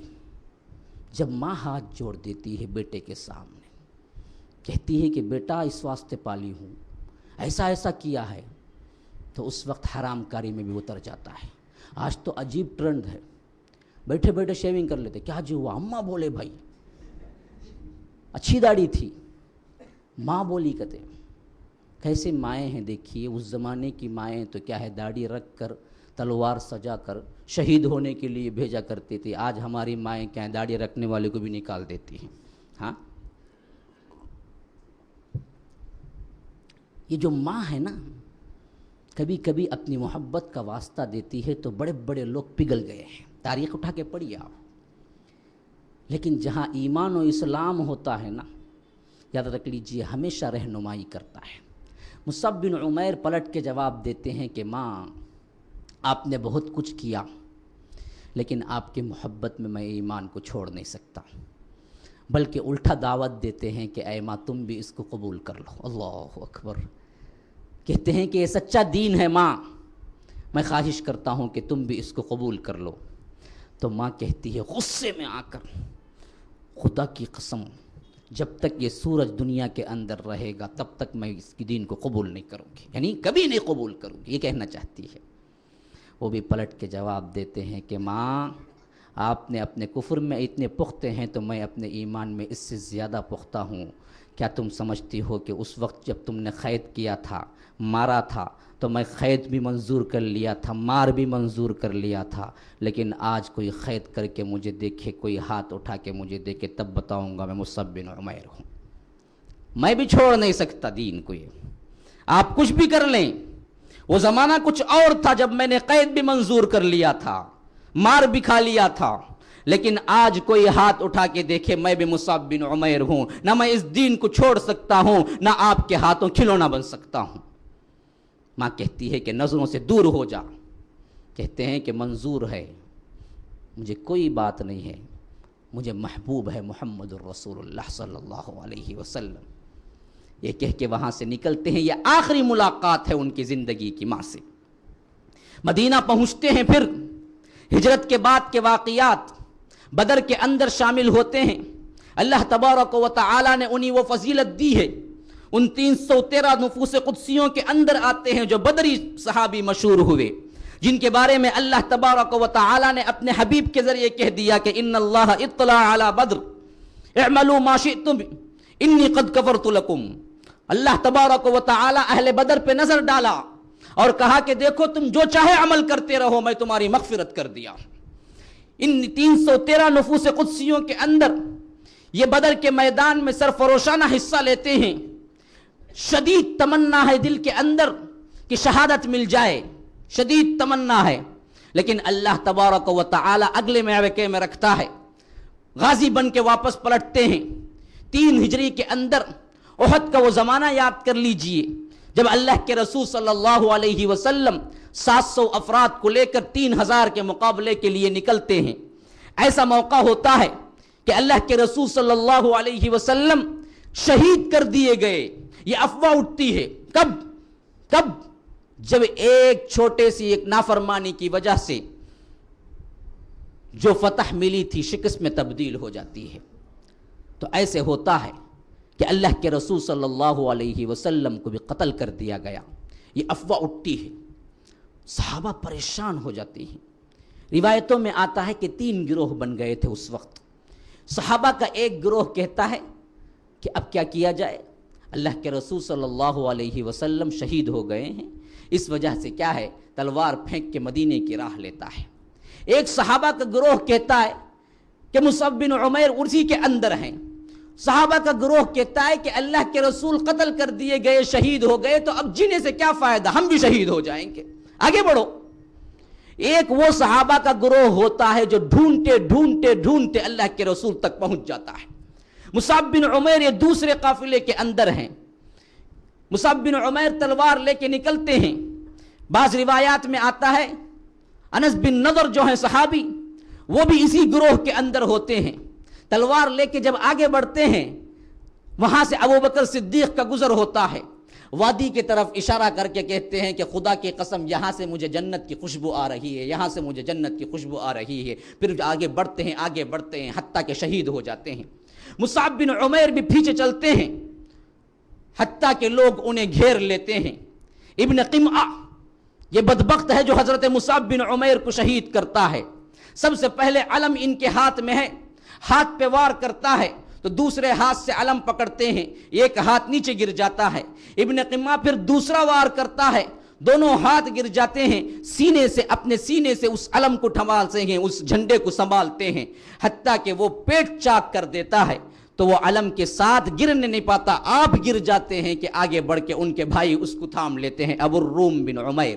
جب ماں ہاتھ جوڑ دیتی ہے بیٹے کے سامنے، کہتی ہے کہ بیٹا اس واسطے پالی ہوں، ایسا ایسا کیا ہے، تو اس وقت حرام کاری میں بھی اتر جاتا ہے. آج تو عجیب ٹرینڈ ہے، بیٹھے بیٹھے شیونگ کر لیتے. کیا جو ہوا؟ اماں بولے بھائی اچھی داڑھی تھی، ماں بولی کہتے. کیسے مائیں ہیں دیکھیے، اس زمانے کی مائیں تو کیا ہے، داڑھی رکھ کر تلوار سجا کر شہید ہونے کے لیے بھیجا کرتی تھی. آج ہماری مائیں کیا ہیں، داڑھی رکھنے والے کو بھی نکال دیتی ہیں. ہاں، یہ جو ماں ہے نا، کبھی کبھی اپنی محبت کا واسطہ دیتی ہے تو بڑے بڑے لوگ پگھل گئے ہیں. تاریخ اٹھا کے پڑھیے آپ. لیکن جہاں ایمان و اسلام ہوتا ہے نا، یاد رکھ لیجئے ہمیشہ رہنمائی کرتا ہے. مصعب بن عمیر پلٹ کے جواب دیتے ہیں کہ ماں آپ نے بہت کچھ کیا، لیکن آپ کی محبت میں ایمان کو چھوڑ نہیں سکتا. بلکہ الٹا دعوت دیتے ہیں کہ اے ماں تم بھی اس کو قبول کر لو. اللہ اکبر. کہتے ہیں کہ یہ سچا دین ہے ماں، میں خواہش کرتا ہوں کہ تم بھی اس کو قبول کر لو. تو ماں کہتی ہے غصے میں آ کر، خدا کی قسم جب تک یہ سورج دنیا کے اندر رہے گا تب تک میں اس کی دین کو قبول نہیں کروں گی، یعنی کبھی نہیں قبول کروں گی، یہ کہنا چاہتی ہے. وہ بھی پلٹ کے جواب دیتے ہیں کہ ماں آپ نے اپنے کفر میں اتنے پختہ ہیں تو میں اپنے ایمان میں اس سے زیادہ پختہ ہوں. کیا تم سمجھتی ہو کہ اس وقت جب تم نے قید کیا تھا، مارا تھا، تو میں قید بھی منظور کر لیا تھا، مار بھی منظور کر لیا تھا، لیکن آج کوئی قید کر کے مجھے دیکھے، کوئی ہاتھ اٹھا کے مجھے دیکھے، تب بتاؤں گا میں مصعب بن عمیر ہوں. میں بھی چھوڑ نہیں سکتا دین کو. یہ آپ کچھ بھی کر لیں، وہ زمانہ کچھ اور تھا جب میں نے قید بھی منظور کر لیا تھا، مار بھی کھا لیا تھا، لیکن آج کوئی ہاتھ اٹھا کے دیکھے میں بھی مصعب بن عمیر ہوں. نہ میں اس دین کو چھوڑ سکتا ہوں، نہ آپ کے ہاتھوں کھلونا بن سکتا ہوں. ماں کہتی ہے کہ نظروں سے دور ہو جا. کہتے ہیں کہ منظور ہے، مجھے کوئی بات نہیں ہے، مجھے محبوب ہے محمد الرسول اللہ صلی اللہ علیہ وسلم. یہ کہہ کے وہاں سے نکلتے ہیں. یہ آخری ملاقات ہے ان کی زندگی کی ماں سے. مدینہ پہنچتے ہیں. پھر ہجرت کے بعد کے واقعات بدر کے اندر شامل ہوتے ہیں. اللہ تبارک و تعالی نے انہیں وہ فضیلت دی ہے. ان 313 نفوس قدسیوں کے اندر آتے ہیں جو بدری صحابی مشہور ہوئے، جن کے بارے میں اللہ تبارک و تعالی نے اپنے حبیب کے ذریعے کہہ دیا کہ ان اللہ اطلع علی بدر اعملوا ما شئتم انی قد کفرت لکم. اللہ تبارک و تعالی اہل بدر پہ نظر ڈالا اور کہا کہ دیکھو تم جو چاہے عمل کرتے رہو، میں تمہاری مغفرت کر دیا. ان 313 نفوس قدسیوں کے اندر یہ بدر کے میدان میں سرفروشانہ حصہ لیتے ہیں. شدید تمنا ہے دل کے اندر کہ شہادت مل جائے، شدید تمنا ہے، لیکن اللہ تبارک و تعالی اگلے معرکے میں رکھتا ہے. غازی بن کے واپس پلٹتے ہیں. 3 ہجری کے اندر احد کا وہ زمانہ یاد کر لیجئے جب اللہ کے رسول صلی اللہ علیہ وسلم 700 افراد کو لے کر 3000 کے مقابلے کے لیے نکلتے ہیں. ایسا موقع ہوتا ہے کہ اللہ کے رسول صلی اللہ علیہ وسلم شہید کر دیے گئے. یہ افواہ اٹھتی ہے. کب جب ایک چھوٹے سی ایک نافرمانی کی وجہ سے جو فتح ملی تھی شکست میں تبدیل ہو جاتی ہے. تو ایسے ہوتا ہے کہ اللہ کے رسول صلی اللہ علیہ وسلم کو بھی قتل کر دیا گیا. یہ افواہ اٹھتی ہے. صحابہ پریشان ہو جاتی ہیں. روایتوں میں آتا ہے کہ 3 گروہ بن گئے تھے اس وقت. صحابہ کا ایک گروہ کہتا ہے کہ اب کیا کیا جائے، اللہ کے رسول صلی اللہ علیہ وسلم شہید ہو گئے ہیں، اس وجہ سے کیا ہے تلوار پھینک کے مدینے کی راہ لیتا ہے. ایک صحابہ کا گروہ کہتا ہے کہ مصعب بن عمیر اسی کے اندر ہیں. صحابہ کا گروہ کہتا ہے کہ اللہ کے رسول قتل کر دیے گئے، شہید ہو گئے، تو اب جینے سے کیا فائدہ، ہم بھی شہید ہو جائیں گے، آگے بڑھو. ایک وہ صحابہ کا گروہ ہوتا ہے جو ڈھونڈتے اللہ کے رسول تک پہنچ جاتا ہے. مصعب بن عمیر یہ دوسرے قافلے کے اندر ہیں. مصعب بن عمیر تلوار لے کے نکلتے ہیں. بعض روایات میں آتا ہے انس بن نضر جو ہیں صحابی، وہ بھی اسی گروہ کے اندر ہوتے ہیں. تلوار لے کے جب آگے بڑھتے ہیں، وہاں سے ابوبکر صدیق کا گزر ہوتا ہے. وادی کی طرف اشارہ کر کے کہتے ہیں کہ خدا کی قسم یہاں سے مجھے جنت کی خوشبو آ رہی ہے، یہاں سے مجھے جنت کی خوشبو آ رہی ہے. پھر آگے بڑھتے ہیں حتیٰ کہ شہید ہو جاتے ہیں. مصعب بن عمیر بھی پیچھے چلتے ہیں حتیٰ کہ لوگ انہیں گھیر لیتے ہیں. ابن قمعہ یہ بدبخت ہے جو حضرت مصعب بن عمیر کو شہید کرتا ہے. سب سے پہلے علم ان کے ہاتھ میں ہے، ہاتھ پہ وار کرتا ہے تو دوسرے ہاتھ سے علم پکڑتے ہیں، ایک ہاتھ نیچے گر جاتا ہے. ابن قمعہ پھر دوسرا وار کرتا ہے، دونوں ہاتھ گر جاتے ہیں. اپنے سینے سے اس علم کو ٹھمالتے ہیں، اس جھنڈے کو سنبھالتے ہیں، حتیٰ کہ وہ پیٹ چاک کر دیتا ہے تو وہ علم کے ساتھ گرنے نہیں پاتا، آپ گر جاتے ہیں کہ آگے بڑھ کے ان کے بھائی اس کو تھام لیتے ہیں. ابو الروم بن عمیر.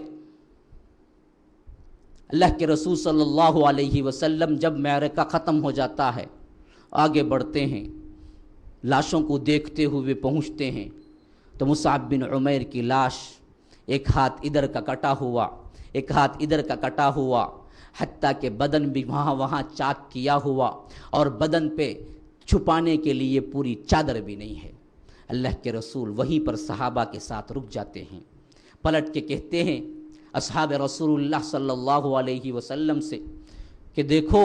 اللہ کے رسول صلی اللہ علیہ وسلم جب معرکہ ختم ہو جاتا ہے آگے بڑھتے ہیں، لاشوں کو دیکھتے ہوئے پہنچتے ہیں تو مصعب بن عمیر کی لاش ایک ہاتھ ادھر کا کٹا ہوا، ایک ہاتھ ادھر کا کٹا ہوا، حتیٰ کہ بدن بھی وہاں چاک کیا ہوا اور بدن پہ چھپانے کے لیے پوری چادر بھی نہیں ہے. اللہ کے رسول وہیں پر صحابہ کے ساتھ رک جاتے ہیں. پلٹ کے کہتے ہیں اصحاب رسول اللہ صلی اللہ علیہ وسلم سے کہ دیکھو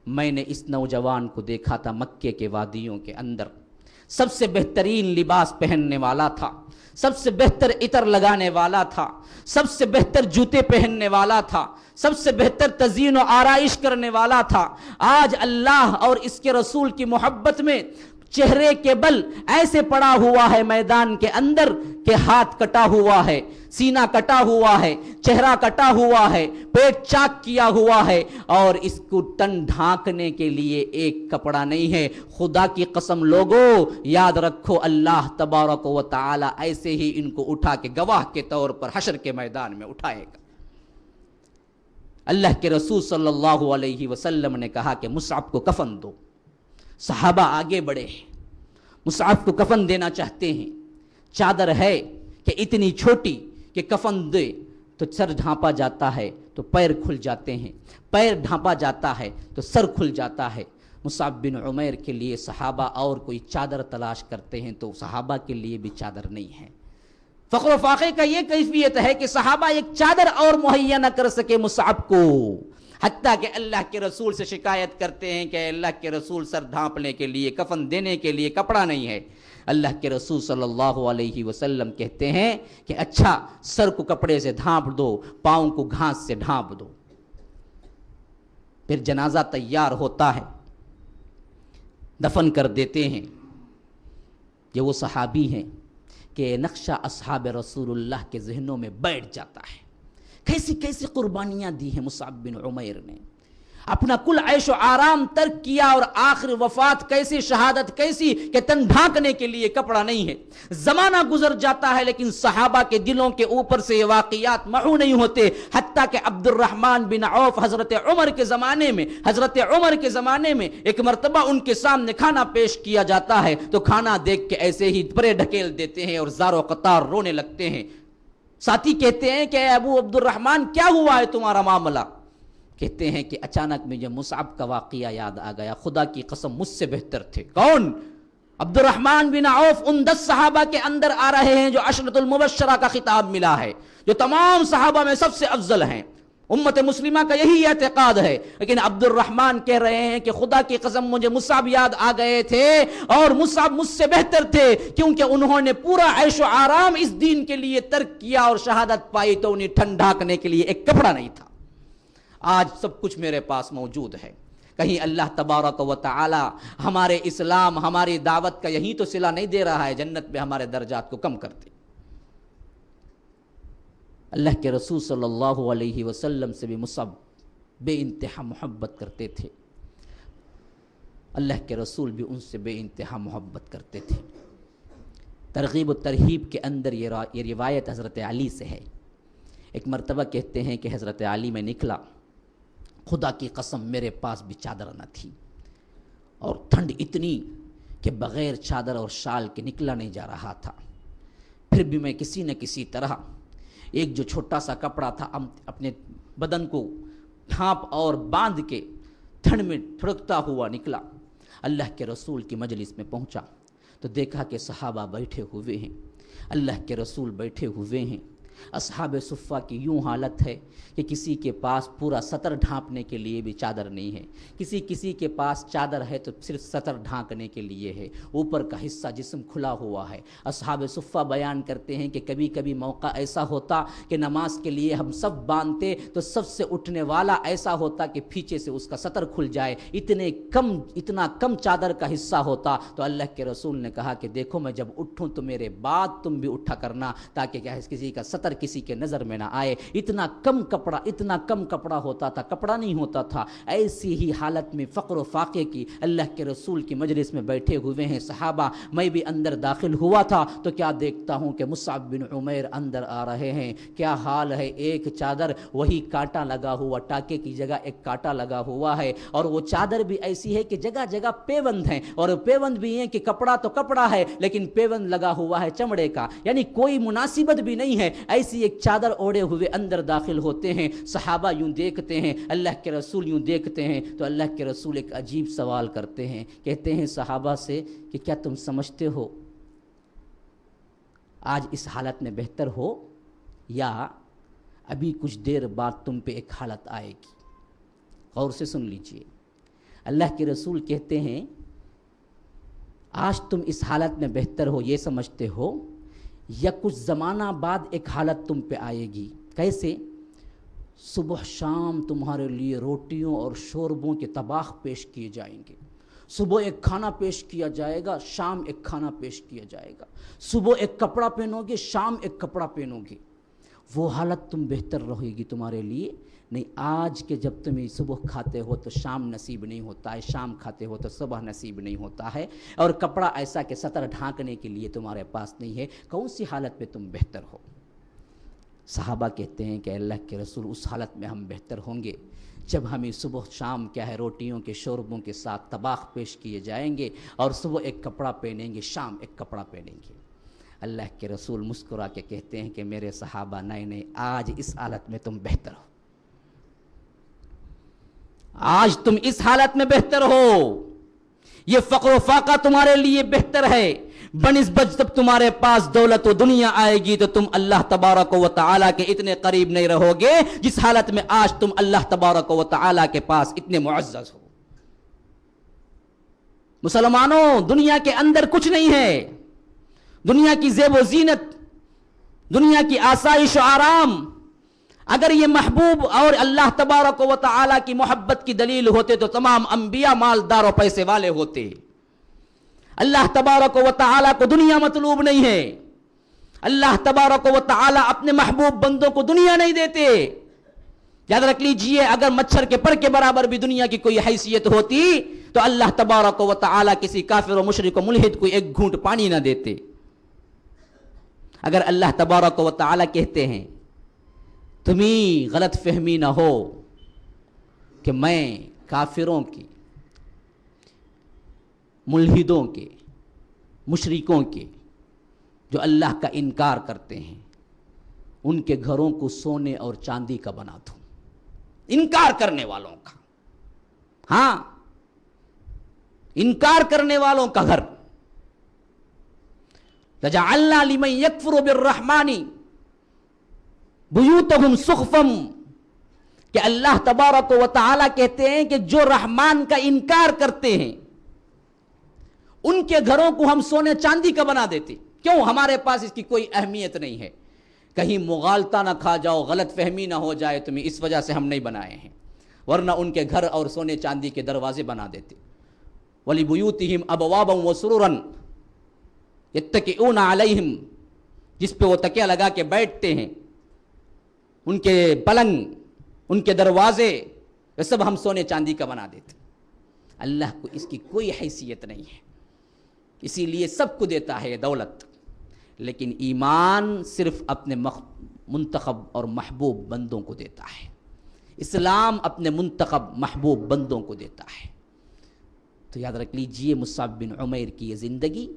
میں نے اس نوجوان کو دیکھا تھا مکے کے وادیوں کے اندر، سب سے بہترین لباس پہننے والا تھا، سب سے بہتر عطر لگانے والا تھا، سب سے بہتر جوتے پہننے والا تھا، سب سے بہتر تزیین و آرائش کرنے والا تھا. آج اللہ اور اس کے رسول کی محبت میں چہرے کے بل ایسے پڑا ہوا ہے میدان کے اندر کہ ہاتھ کٹا ہوا ہے، سینہ کٹا ہوا ہے، چہرہ کٹا ہوا ہے، پیٹ چاک کیا ہوا ہے، اور اس کو تن ڈھانکنے کے لیے ایک کپڑا نہیں ہے. خدا کی قسم لوگو یاد رکھو اللہ تبارک و تعالی ایسے ہی ان کو اٹھا کے گواہ کے طور پر حشر کے میدان میں اٹھائے گا. اللہ کے رسول صلی اللہ علیہ وسلم نے کہا کہ مصعب کو کفن دو. صحابہ آگے بڑھے، مصعب کو کفن دینا چاہتے ہیں. چادر ہے کہ اتنی چھوٹی کہ کفن دے تو سر ڈھانپا جاتا ہے تو پیر کھل جاتے ہیں، پیر ڈھانپا جاتا ہے تو سر کھل جاتا ہے. مصعب بن عمیر کے لیے صحابہ اور کوئی چادر تلاش کرتے ہیں تو صحابہ کے لیے بھی چادر نہیں ہے. فخر و فاخر کا یہ کیفیت ہے کہ صحابہ ایک چادر اور مہیا نہ کر سکے مصعب کو، حتیٰ کہ اللہ کے رسول سے شکایت کرتے ہیں کہ اللہ کے رسول سر ڈھانپنے کے لیے، کفن دینے کے لیے کپڑا نہیں ہے. اللہ کے رسول صلی اللہ علیہ وسلم کہتے ہیں کہ اچھا سر کو کپڑے سے ڈھانپ دو، پاؤں کو گھاس سے ڈھانپ دو. پھر جنازہ تیار ہوتا ہے، دفن کر دیتے ہیں. یہ وہ صحابی ہیں کہ نقشہ اصحاب رسول اللہ کے ذہنوں میں بیٹھ جاتا ہے. کیسی کیسی قربانیاں دی ہیں مصعب بن عمیر نے، اپنا کل عیش و آرام ترک کیا، اور آخر وفات کیسی شہادت کیسی کہ تن ڈھانکنے کے لیے کپڑا نہیں ہے. زمانہ گزر جاتا ہے لیکن صحابہ کے دلوں کے اوپر سے یہ واقعات محو نہیں ہوتے، حتیٰ کہ عبد الرحمن بن عوف حضرت عمر کے زمانے میں ایک مرتبہ ان کے سامنے کھانا پیش کیا جاتا ہے تو کھانا دیکھ کے ایسے ہی پرے ڈھکیل دیتے ہیں اور زار و قطار رونے لگتے ہیں. ساتھی کہتے ہیں کہ ابو عبد الرحمن کیا ہوا ہے تمہارا معاملہ؟ کہتے ہیں کہ اچانک مجھے مصعب کا واقعہ یاد آ گیا، خدا کی قسم مجھ سے بہتر تھے. کون؟ عبد الرحمن بن عوف ان 10 صحابہ کے اندر آ رہے ہیں جو عشرۃ المبشرہ کا خطاب ملا ہے، جو تمام صحابہ میں سب سے افضل ہیں. امت مسلمہ کا یہی اعتقاد ہے، لیکن عبد الرحمن کہہ رہے ہیں کہ خدا کی قسم مجھے مصعب یاد آ گئے تھے اور مصعب مجھ سے بہتر تھے، کیونکہ انہوں نے پورا عیش و آرام اس دین کے لیے ترک کیا اور شہادت پائی تو انہیں ٹھنڈاکنے کے لیے ایک کپڑا نہیں تھا. آج سب کچھ میرے پاس موجود ہے. کہیں اللہ تبارک و تعالی ہمارے اسلام، ہماری دعوت کا یہی تو صلہ نہیں دے رہا ہے، جنت میں ہمارے درجات کو کم کر دے. اللہ کے رسول صلی اللہ علیہ وسلم سے بھی مصعب بے انتہا محبت کرتے تھے، اللہ کے رسول بھی ان سے بے انتہا محبت کرتے تھے. ترغیب و ترہیب کے اندر یہ روایت حضرت علی سے ہے. ایک مرتبہ کہتے ہیں کہ حضرت علی میں نکلا، خدا کی قسم میرے پاس بھی چادر نہ تھی اور ٹھنڈ اتنی کہ بغیر چادر اور شال کے نکلا نہیں جا رہا تھا. پھر بھی میں کسی نہ کسی طرح ایک جو چھوٹا سا کپڑا تھا اپنے بدن کو ڈھانپ اور باندھ کے ٹھنڈ میں ٹھڑکتا ہوا نکلا. اللہ کے رسول کی مجلس میں پہنچا تو دیکھا کہ صحابہ بیٹھے ہوئے ہیں، اللہ کے رسول بیٹھے ہوئے ہیں. اصحاب صفہ کی یوں حالت ہے کہ کسی کے پاس پورا سطر ڈھانپنے کے لیے بھی چادر نہیں ہے، کسی کے پاس چادر ہے تو صرف سطر ڈھانکنے کے لیے ہے، اوپر کا حصہ جسم کھلا ہوا ہے. اصحاب صفہ بیان کرتے ہیں کہ کبھی کبھی موقع ایسا ہوتا کہ نماز کے لیے ہم سب باندھتے تو سب سے اٹھنے والا ایسا ہوتا کہ پیچھے سے اس کا سطر کھل جائے، اتنا کم چادر کا حصہ ہوتا. تو اللہ کے رسول نے کہا کہ دیکھو میں جب اٹھوں تو میرے بعد تم بھی اٹھا کرنا، تاکہ کسی کا سطر کسی کے نظر میں نہ آئے. اتنا کم کپڑا ہوتا تھا، کپڑا نہیں ہوتا تھا. ایسی ہی حالت میں فقر و فاقے کی اللہ کے رسول کی مجلس میں بیٹھے ہوئے ہیں صحابہ. میں بھی اندر داخل ہوا تھا تو کیا دیکھتا ہوں کہ مصعب بن عمیر اندر آ رہے ہیں. کیا حال ہے، ایک چادر وہی کانٹا لگا ہوا، ٹاکے کی جگہ ایک کانٹا لگا ہوا ہے، اور وہ چادر بھی ایسی ہے کہ جگہ جگہ پیوند ہیں، اور پیوند بھی ہیں کہ کپڑا تو کپڑا ہے لیکن پیوند لگا ہوا ہے چمڑے کا، یعنی کوئی مناسبت بھی نہیں ہے. ایسی ایک چادر اوڑے ہوئے اندر داخل ہوتے ہیں. صحابہ یوں دیکھتے ہیں، اللہ کے رسول یوں دیکھتے ہیں تو اللہ کے رسول ایک عجیب سوال کرتے ہیں. کہتے ہیں صحابہ سے کہ کیا تم سمجھتے ہو آج اس حالت میں بہتر ہو یا ابھی کچھ دیر بعد تم پہ ایک حالت آئے گی؟ غور سے سن لیجئے. اللہ کے رسول کہتے ہیں آج تم اس حالت میں بہتر ہو یہ سمجھتے ہو یا کچھ زمانہ بعد ایک حالت تم پہ آئے گی؟ کیسے؟ صبح شام تمہارے لیے روٹیوں اور شوربوں کے طباخ پیش کیے جائیں گے. صبح ایک کھانا پیش کیا جائے گا، شام ایک کھانا پیش کیا جائے گا. صبح ایک کپڑا پہنو گے، شام ایک کپڑا پہنو گے. وہ حالت تم بہتر رہے گی تمہارے لیے. نہیں، آج کے جب تم صبح کھاتے ہو تو شام نصیب نہیں ہوتا ہے، شام کھاتے ہو تو صبح نصیب نہیں ہوتا ہے، اور کپڑا ایسا کہ سطر ڈھانکنے کے لیے تمہارے پاس نہیں ہے. کون سی حالت میں تم بہتر ہو؟ صحابہ کہتے ہیں کہ اللہ کے رسول اس حالت میں ہم بہتر ہوں گے جب ہمیں صبح شام کیا ہے روٹیوں کے شوربوں کے ساتھ طباخ پیش کیے جائیں گے، اور صبح ایک کپڑا پہنیں گے، شام ایک کپڑا پہنیں گے. اللہ کے رسول مسکرا کے کہتے ہیں کہ میرے صحابہ نہیں، آج اس حالت میں تم بہتر ہو، آج تم اس حالت میں بہتر ہو. یہ فقر و فاقہ تمہارے لیے بہتر ہے بنسبت جب تمہارے پاس دولت و دنیا آئے گی تو تم اللہ تبارک و تعالیٰ کے اتنے قریب نہیں رہو گے جس حالت میں آج تم اللہ تبارک و تعالیٰ کے پاس اتنے معزز ہو۔ مسلمانوں، دنیا کے اندر کچھ نہیں ہے، دنیا کی زیب و زینت، دنیا کی آسائش و آرام اگر یہ محبوب اور اللہ تبارک و تعالیٰ کی محبت کی دلیل ہوتے تو تمام انبیاء مالدار و پیسے والے ہوتے۔ اللہ تبارک و تعالیٰ کو دنیا مطلوب نہیں ہے، اللہ تبارک و تعالیٰ اپنے محبوب بندوں کو دنیا نہیں دیتے۔ یاد رکھ لیجئے، اگر مچھر کے پر کے برابر بھی دنیا کی کوئی حیثیت ہوتی تو اللہ تبارک و تعالیٰ کسی کافر و مشرک و ملحد کو ایک گھونٹ پانی نہ دیتے۔ اگر اللہ تبارک و تعالیٰ کہتے ہیں تمہیں غلط فہمی نہ ہو کہ میں کافروں کی، ملحدوں کے، مشرکوں کے جو اللہ کا انکار کرتے ہیں ان کے گھروں کو سونے اور چاندی کا بنا دوں، انکار کرنے والوں کا، ہاں انکار کرنے والوں کا گھر۔ لَجَعَلْنَا لِمَنْ يَكْفُرُ بِالرَّحْمَنِ بُيُوتَهُمْ سُقْفًا، کہ اللہ تبارک و تعالیٰ کہتے ہیں کہ جو رحمان کا انکار کرتے ہیں ان کے گھروں کو ہم سونے چاندی کا بنا دیتے۔ کیوں؟ ہمارے پاس اس کی کوئی اہمیت نہیں ہے، کہیں مغالطہ نہ کھا جاؤ، غلط فہمی نہ ہو جائے تمہیں، اس وجہ سے ہم نہیں بنائے ہیں، ورنہ ان کے گھر اور سونے چاندی کے دروازے بنا دیتے۔ وَلِبُيُوتِهِمْ أَبْوَابًا وَسُرُرًا يَتَّكِئُونَ عَلَيْهِمْ، جس پہ وہ تکیہ لگا کے بیٹھتے ہیں، ان کے پلنگ، ان کے دروازے، یہ سب ہم سونے چاندی کا بنا دیتے۔ اللہ کو اس کی کوئی حیثیت نہیں ہے، اسی لیے سب کو دیتا ہے یہ دولت، لیکن ایمان صرف اپنے منتخب اور محبوب بندوں کو دیتا ہے۔ اسلام اپنے منتخب محبوب بندوں کو دیتا ہے۔ تو یاد رکھ لیجئے مصعب بن عمیر کی یہ زندگی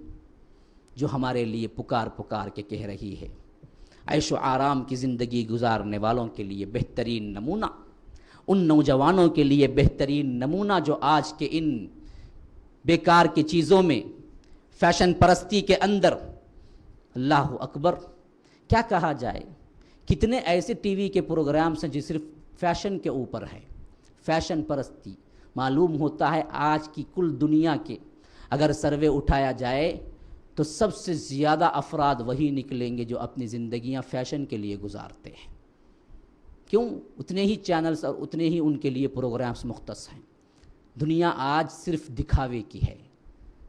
جو ہمارے لیے پکار پکار کے کہہ رہی ہے، عیش و آرام کی زندگی گزارنے والوں کے لیے بہترین نمونہ، ان نوجوانوں کے لیے بہترین نمونہ جو آج کے ان بیکار کی چیزوں میں، فیشن پرستی کے اندر، اللہ اکبر کیا کہا جائے، کتنے ایسے ٹی وی کے پروگرامز ہیں جو صرف فیشن کے اوپر ہے، فیشن پرستی۔ معلوم ہوتا ہے آج کی کل دنیا کے اگر سروے اٹھایا جائے تو سب سے زیادہ افراد وہی نکلیں گے جو اپنی زندگیاں فیشن کے لیے گزارتے ہیں۔ کیوں؟ اتنے ہی چینلز اور اتنے ہی ان کے لیے پروگرامز مختص ہیں۔ دنیا آج صرف دکھاوے کی ہے۔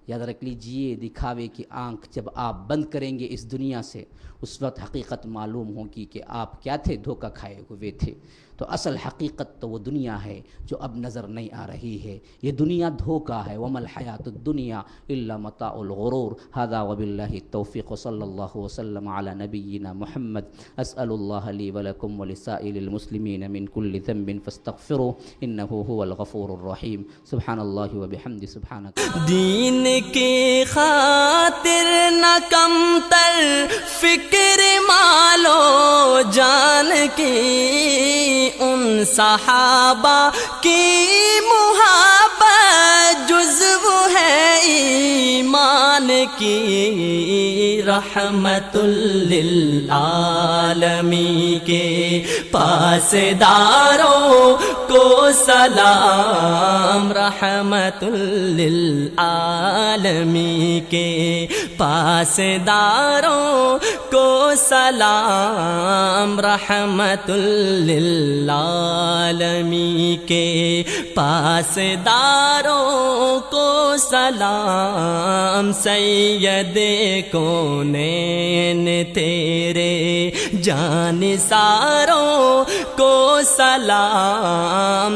یاد رکھ لیجئے، دکھاوے کی آنکھ جب آپ بند کریں گے اس دنیا سے، اس وقت حقیقت معلوم ہوگی کہ آپ کیا تھے، دھوکہ کھائے ہوئے تھے۔ تو اصل حقیقت تو وہ دنیا ہے جو اب نظر نہیں آ رہی ہے، یہ دنیا دھوکہ ہے۔ وَمَا الْحَيَاةُ الدُّنْيَا إِلَّا مَتَاعُ الْغُرُورِ هَذَا وَبِاللَّهِ التَّوْفِيقُ وصلی اللہ وسلم علی نبینا محمد۔ اسأل اللہ لی ولکم ولسائر المسلمین من کل ذنب فاستغفروه انه هو الغفور الرحیم۔ سبحان اللہ وبحمدہ، سبحانک۔ دین کی خاطر نہ کمتر فکر مالو جان کی، ان صحابہ کی محبت جزو ہے ایمان کی، رحمت للعالمین کے پاسداروں کو سلام، رحمت للعالمین کے پاسداروں کو سلام، رحمت للعالمین کے پاسداروں کو سلام، سید کونین تیرے جانثاروں کو سلام،